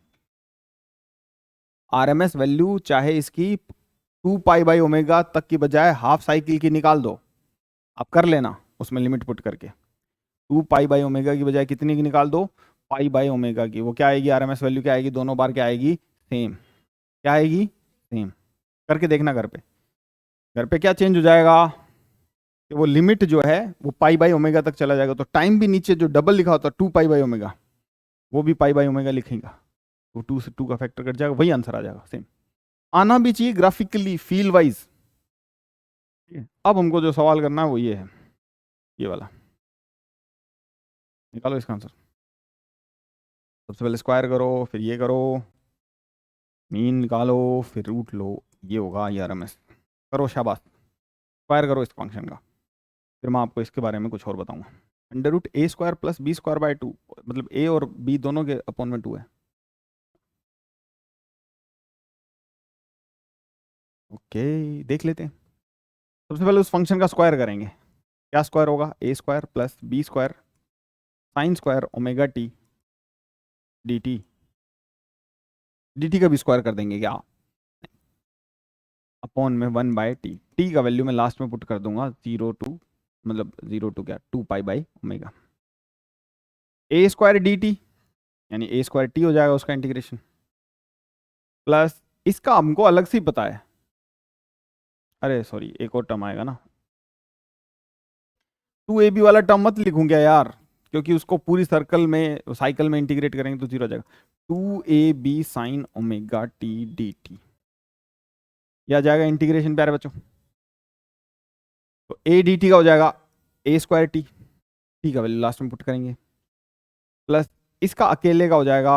RMS value चाहे इसकी 2 पाई/ओमेगा तक की बजाय हाफ साइकिल की निकाल दो, आप कर लेना उसमें लिमिट पुट करके। 2 पाई/ओमेगा की बजाय कितनी की निकाल दो, पाई/ओमेगा की, वो क्या आएगी, आरएमएस वैल्यू क्या आएगी, दोनों बार क्या आएगी, सेम। क्या आएगी, सेम। करके देखना घर पे, घर पे क्या चेंज हो जाएगा कि वो लिमिट जो है वो पाई/ओमेगा तक चला जाएगा, तो टाइम भी नीचे जो डबल लिखा होता है 2 पाई/ओमेगा, वो भी पाई/ओमेगा लिखेगा, तो 2 से 2 का फैक्टर कट जाएगा, वही आंसर आ जाएगा सेम। आना भी चाहिए ग्राफिकली, फील वाइज। अब हमको जो सवाल करना है वो ये है, ये वाला, निकालो इसका आंसर। सबसे पहले स्क्वायर करो, फिर ये करो, मीन निकालो, फिर रूट लो, ये होगा आरएमएस। करो, शाबाश, स्क्वायर करो इस फंक्शन का, फिर मैं आपको इसके बारे में कुछ और बताऊंगा। √a² + b² / 2, मतलब a और b दोनों के अपॉन में 2 है। ओके, देख लेते हैं। सबसे पहले उस फंक्शन का स्क्वायर करेंगे, क्या स्क्वायर होगा, a² + b² sin² ω t dt, dt का भी स्क्वायर कर देंगे क्या, अपॉन में 1/t, t का वैल्यू मैं लास्ट में पुट कर दूंगा 0 टू, मतलब 0 टू क्या, 2 पाई/ओमेगा, a² dt, यानी a² t हो जाएगा उसका इंटीग्रेशन, प्लस इसका हमको अलग से ही पता है, अरे सॉरी एक और टर्म आएगा ना, 2ab वाला टर्म मत लिखूं क्या यार, क्योंकि उसको पूरी सर्कल में, साइकिल में इंटीग्रेट करेंगे तो 0 आ जाएगा, 2ab sin omega t dt, यह आ जाएगा इंटीग्रेशन प्यारे बच्चों, तो a dt का हो जाएगा a² t, t का वैल्यू लास्ट में पुट करेंगे, प्लस इसका अकेले का हो जाएगा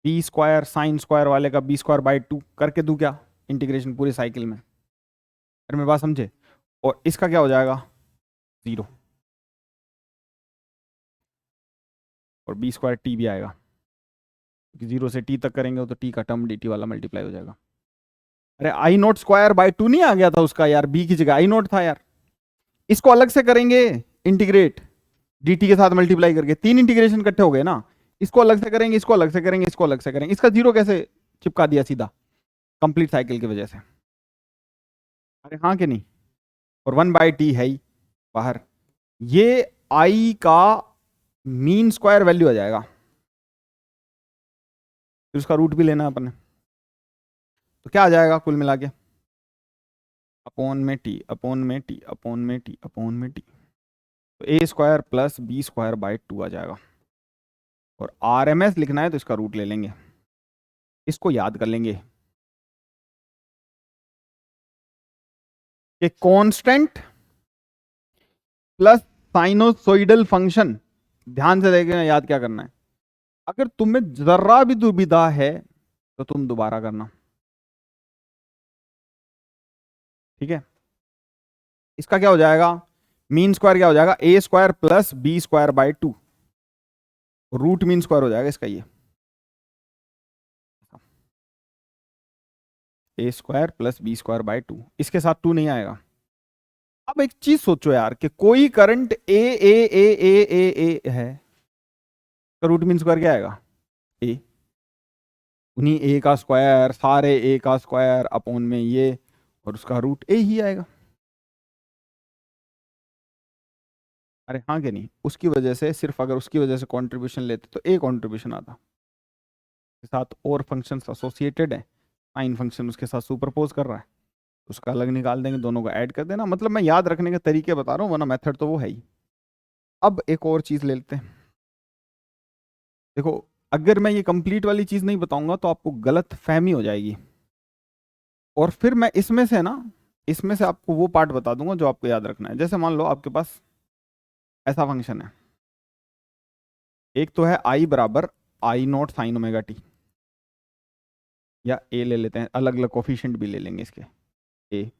b² sin² वाले का b²/2, करके दूं क्या इंटीग्रेशन पूरी साइकिल में, अरे मेरी बात समझे, और इसका क्या हो जाएगा 0, और b² t भी आएगा, क्योंकि 0 से t तक करेंगे तो t का टर्म dt वाला मल्टीप्लाई हो जाएगा। अरे I0² / 2 नहीं आ गया था उसका यार, b की जगह I0 था यार, इसको अलग से करेंगे इंटीग्रेट, dt के साथ मल्टीप्लाई करके, 3 इंटीग्रेशन इकट्ठे हो गए ना, इसको अलग से करेंगे, इसको अलग से करेंगे, इसको अलग से करेंगे, इसका 0 कैसे चिपका दिया सीधा, कंप्लीट साइकिल की वजह से, अरे हाँ कि नहीं, और 1/t है ही बाहर, ये I का मीन स्क्वायर वैल्यू आ जाएगा, फिर उसका रूट भी लेना है अपन ने, तो क्या आ जाएगा कुल मिला के, अपॉन में t, अपॉन में t, अपॉन में t, अपॉन में t, तो a² + b²/2 आ जाएगा, और आरएमएस लिखना है तो इसका रूट ले लेंगे, इसको याद कर लेंगे कि कांस्टेंट प्लस साइनोसॉइडल फंक्शन, ध्यान से देखना याद क्या करना है, अगर तुम्हें जरा भी दुविधा है तो तुम दोबारा करना, ठीक है। इसका क्या हो जाएगा, मीन स्क्वायर क्या हो जाएगा, a² + b²/2, root mean square हो जाएगा इसका, ये a² + b²/2, इसके साथ 2 नहीं आएगा। अब एक चीज सोचो यार कि कोई करंट ए है, तो रूट मीन स्क्वायर क्या आएगा, ए, उन्हीं ए का स्क्वायर, सारे ए का स्क्वायर अपॉन में ये, और उसका रूट ए ही आएगा। अरे हाँ कि नहीं, उसकी वजह से, सिर्फ अगर उसकी वजह से कंट्रीब्यूशन लेते तो ए कंट्रीब्यूशन आता, के साथ और फंक्शंस एसोसिएटेड है, साइन फंक्शन उसके साथ सुपरपोज कर रहा है, उसका अलग निकाल देंगे, दोनों को ऐड कर देना। मतलब मैं याद रखने के तरीके बता रहा हूँ, वरना मेथड तो वो है ही। अब एक और चीज ले लेते हैं। देखो, अगर मैं ये कंप्लीट वाली चीज नहीं बताऊंगा तो आपको गलत फहमी हो जाएगी, और फिर मैं इसमें से ना, इसमें से आपको वो पार्ट बता दूंगा जो आपको याद रखना है। जैसे मान लो आपके पास ऐसा फंक्शन है, एक तो है आई बराबर आई नॉट साइन ओमेगा टी, या ए ले लेते हैं, अलग अलग कोफिशिएंट भी ले लेंगे इसके, ए।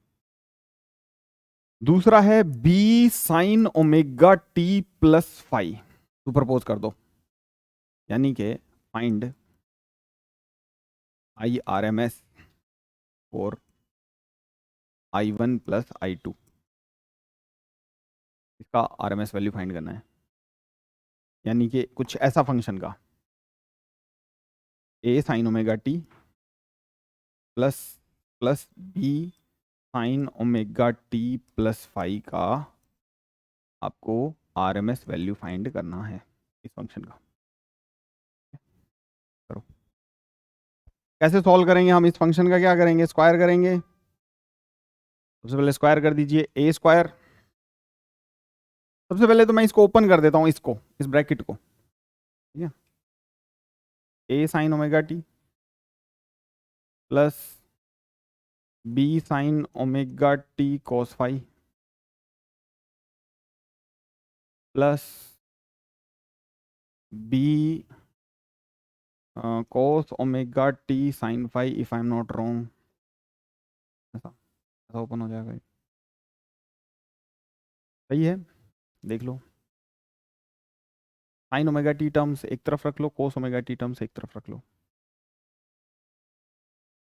दूसरा है B sine omega T plus phi, superpose कर दो, यानी कि find I R M S और I one plus I two, इसका R M S value find करना है। यानी कि कुछ ऐसा फंक्शन का A sine omega T plus plus B sine omega T plus five का आपको R M S value find करना है इस फंक्शन का। करो, कैसे सॉल्व करेंगे हम इस फंक्शन का? क्या करेंगे, स्क्वायर करेंगे। सबसे पहले स्क्वायर कर दीजिए, ए स्क्वायर। सबसे पहले तो मैं इसको ओपन कर देता हूँ, इसको, इस ब्रैकेट को, ठीक है। A sine omega T plus B sine omega T cos phi plus B cos omega T sine phi, if I am not wrong, ऐसा ऐसा ओपन हो जाएगा। सही है, देख लो। साइन ओमेगा टी टर्म्स एक तरफ रख लो, कोस ओमेगा टी टर्म्स एक तरफ रख लो।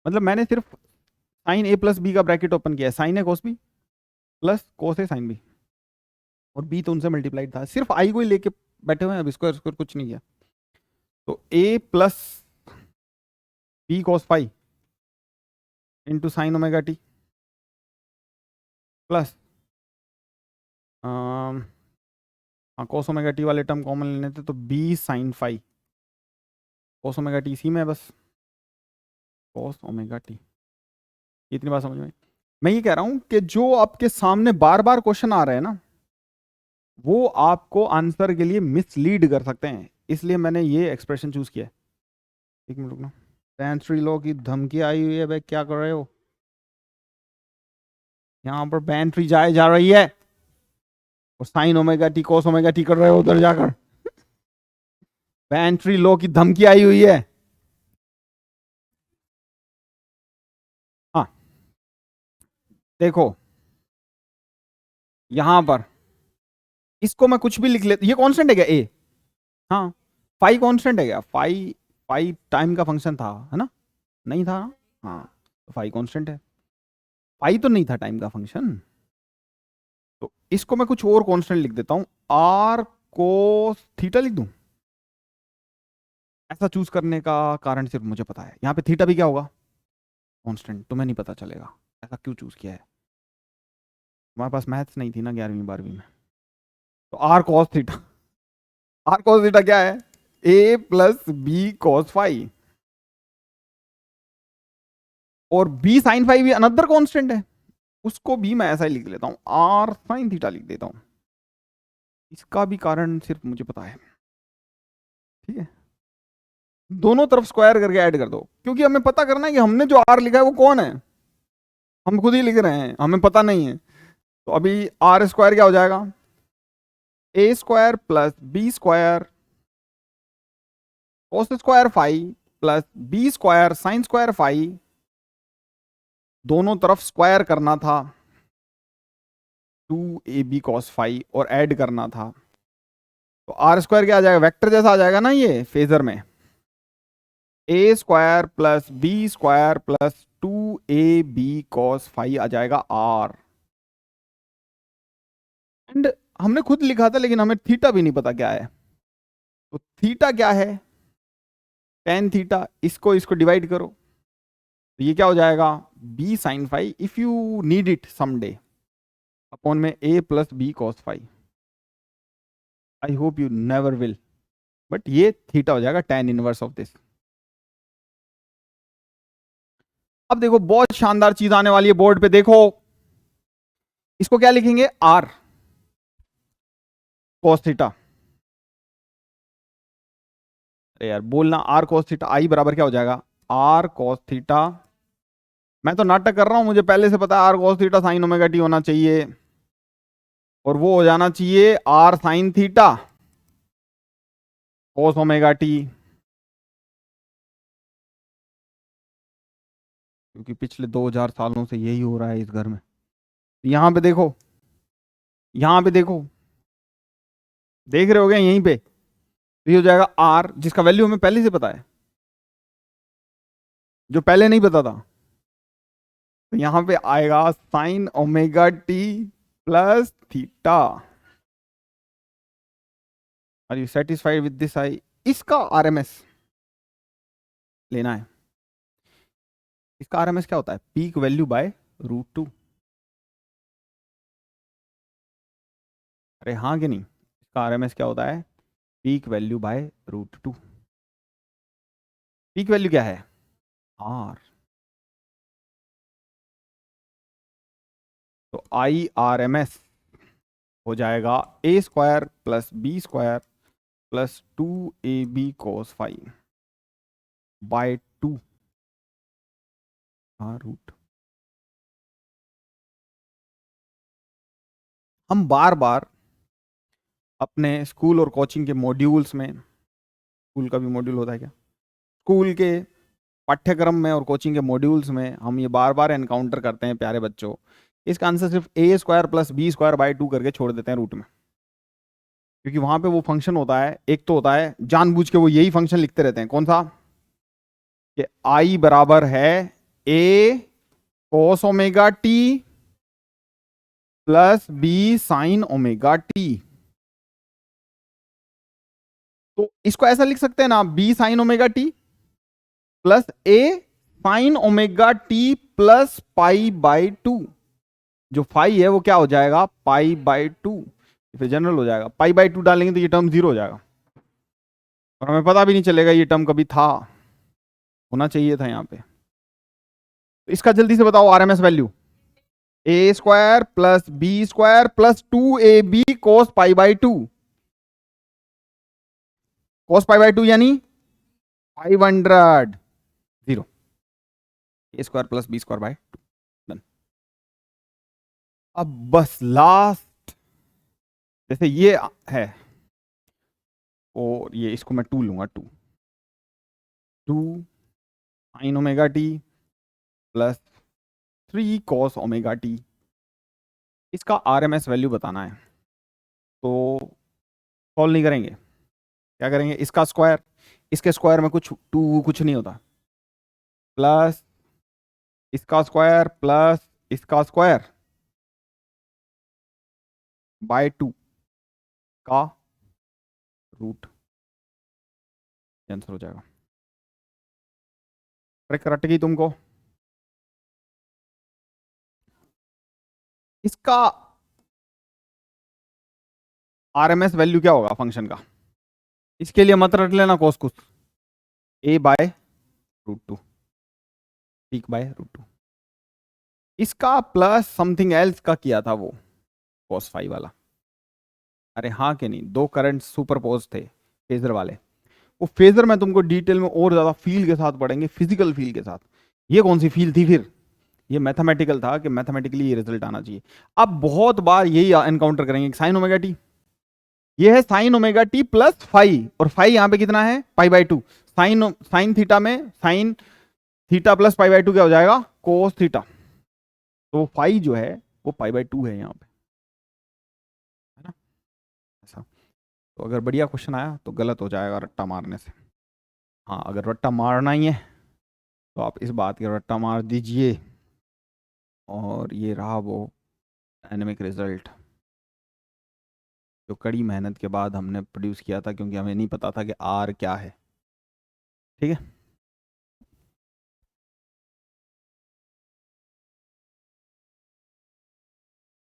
मतलब मैंने सिर्फ साइन ए प्लस बी का ब्रैकेट ओपन किया है, sine A cos B plus cos A sine B, और बी तो उनसे मल्टीप्लाइड था, सिर्फ आई को ही लेके बैठे हुए हैं, अब इसको कुछ नहीं किया। तो A plus B cos phi into sine omega T plus हाँ कोस ओमेगा टी वाले टर्म कॉमन लेने थे, तो B sine phi, cos omega T इसी में है बस, कोस ओमेगा टी। इतनी बात समझ में? मैं ये कह रहा हूं कि जो आपके सामने बार बार क्वेश्चन आ रहे हैं ना, वो आपको आंसर के लिए मिसलीड कर सकते हैं, इसलिए मैंने ये एक्सप्रेशन चूज किया है। एक मिनट रुकना, पेंट्री लो की धमकी आई हुई है भाई, क्या कर रहे हो? यहाँ पर पेंट्री जाए जा रही है, और साइन ओमेगा टी कोस ओमेगा टी कर रहे हो उधर जाकर। पेंट्री लो की धमकी आई हुई है। हाँ, देखो यहां पर इसको मैं कुछ भी लिख लेता, ये कांस्टेंट है क्या ए? हाँ, फाई कांस्टेंट है क्या? फाई, फाई टाइम का फंक्शन था, है ना? नहीं था? हाँ, तो फाई कांस्टेंट है, फाई तो नहीं था टाइम का फंक्शन। तो इसको मैं कुछ और कांस्टेंट लिख देता हूं, आर कोस थीटा लिख दूं। ऐसा चूज करने का कारण सिर्फ मुझे पता है, यहाँ पे थीटा भी क्या होगा, कांस्टेंट, तुम्हें नहीं पता चलेगा। ऐसा क्यों चूज किया है? हमारे पास मैथ्स नहीं थी ना 11वीं 12वीं में। तो R cos theta, R cos theta क्या है? A plus B cos phi, और बी साइन फाई भी अनदर कांस्टेंट है, उसको भी मैं ऐसा ही लिख लेता हूं, आर साइन थीटा लिख देता हूं। इसका भी कारण सिर्फ मुझे पता है, ठीक है। दोनों तरफ स्क्वायर करके ऐड कर दो, क्योंकि हमें पता करना है कि हमने जो आर लिखा है वो कौन है। हम खुद ही लिख रहे हैं, हमें पता नहीं है। तो अभी आर स्क्वायर क्या हो जाएगा? A square plus B square cos square phi plus B square sine square phi, दोनों तरफ स्क्वायर करना था, 2ab cos फाई, और ऐड करना था। तो आर स्क्वायर क्या आ जाएगा? वेक्टर जैसा आ जाएगा ना ये फेजर में, A square plus B square plus 2ab cos phi आ जाएगा आर। एंड हमने खुद लिखा था, लेकिन हमें थीटा भी नहीं पता क्या है। तो थीटा क्या है? टेन थीटा, इसको इसको डिवाइड करो तो ये क्या हो जाएगा, B sine phi if you need it someday upon में A plus B cos phi. I hope you never will, but ये थीटा हो जाएगा टेन इनवर्स ऑफ दिस। अब देखो बहुत शानदार चीज आने वाली है बोर्ड पे, देखो इसको क्या लिखेंगे, आर कॉस थीटा। अरे यार बोलना, आर कॉस थीटा, आई बराबर क्या हो जाएगा, आर कॉस थीटा। मैं तो नाटक कर रहा हूं, मुझे पहले से पता है R cos theta sine omega T होना चाहिए, और वो हो जाना चाहिए R sine theta cos omega T, क्योंकि पिछले 2000 सालों से यही हो रहा है इस घर में। यहां पे देखो, यहां पे देखो, देख रहे हो गए यहीं पे, तो ये हो जाएगा आर, जिसका वैल्यू हमें पहले से पता है, जो पहले नहीं पता था। तो यहां पे आएगा sine omega T plus theta. Are you satisfied with this आई? इसका आरएमएस लेना है। इसका आरएमएस क्या होता है, peak value by root two. अरे हाँ कि नहीं, इसका आरएमएस क्या होता है, peak value by root two. Peak value क्या है, आर। तो आई आर एम एस हो जाएगा A square plus B square plus two A B cos five by two root. हम बार बार अपने स्कूल और कोचिंग के मॉड्यूल्स में, स्कूल का भी मॉड्यूल होता है क्या, स्कूल के पाठ्यक्रम में और कोचिंग के मॉड्यूल्स में हम ये बार बार एनकाउंटर करते हैं प्यारे बच्चों। इसका आंसर सिर्फ A square plus B square by two करके छोड़ देते हैं रूट में, क्योंकि वहां पे वो फंक्शन होता है, एक तो होता है जानबूझ के वो यही फंक्शन लिखते रहते हैं, कौन सा, कि आई बराबर है A cos omega T plus B sine omega T. तो इसको ऐसा लिख सकते हैं ना, B sine omega T plus A sine omega T plus pi by two. जो फाई है वो क्या हो जाएगा, पाई बाई टू, फिर जनरल हो जाएगा, पाई बाई टू डालेंगे तो ये टर्म जीरो हो जाएगा, और हमें पता भी नहीं चलेगा ये टर्म कभी था, होना चाहिए था यहाँ पे। तो इसका जल्दी से बताओ RMS value, A square plus B square plus two A B cos pi by two. Cos pi by two यानी 500, zero, A square plus B square by two, done. अब बस लास्ट, जैसे ये है, और ये इसको मैं टू लूंगा, two two sine omega T plus three cos omega T. इसका आरएमएस वैल्यू बताना है, तो सॉल्व नहीं करेंगे, क्या करेंगे, इसका स्क्वायर, इसके स्क्वायर में कुछ टू कुछ नहीं होता, प्लस इसका स्क्वायर प्लस इसका स्क्वायर बाय टू का रूट, आंसर हो जाएगा। ट्रिक रट गई तुमको। इसका आरएमएस वैल्यू क्या होगा फंक्शन का, इसके लिए मत रट लेना कोस कुछ, A by root two, peak by root two. इसका प्लस समथिंग एल्स का किया था वो कॉस फाइव वाला। अरे हाँ कि नहीं, दो करंट सुपरपोज थे फेजर वाले, वो फेजर में तुमको डिटेल में और ज्यादा फील के साथ पढ़ेंगे, फिजिकल फील के साथ। ये कौन सी फील थी फिर, ये मैथमेटिकल था कि मैथमेटिकली ये रिजल्ट आना चाहिए। अब बहुत बार यही एनकाउंटर करेंगे, साइन ओमेगा टी, ये है sine omega T plus phi, और फाई यहाँ पे कितना है, pi by two. Sine sine theta में sine theta plus pi by two क्या हो जाएगा, कोस थीटा। तो फाई जो है वो पाई बाई टू है यहाँ पे, है ना, ऐसा। तो अगर बढ़िया क्वेश्चन आया तो गलत हो जाएगा रट्टा मारने से। हाँ, अगर रट्टा मारना ही है तो आप इस बात के रट्टा मार दीजिए। और ये रहा वो डायनेमिक रिजल्ट जो कड़ी मेहनत के बाद हमने प्रोड्यूस किया था, क्योंकि हमें नहीं पता था कि आर क्या है। ठीक है।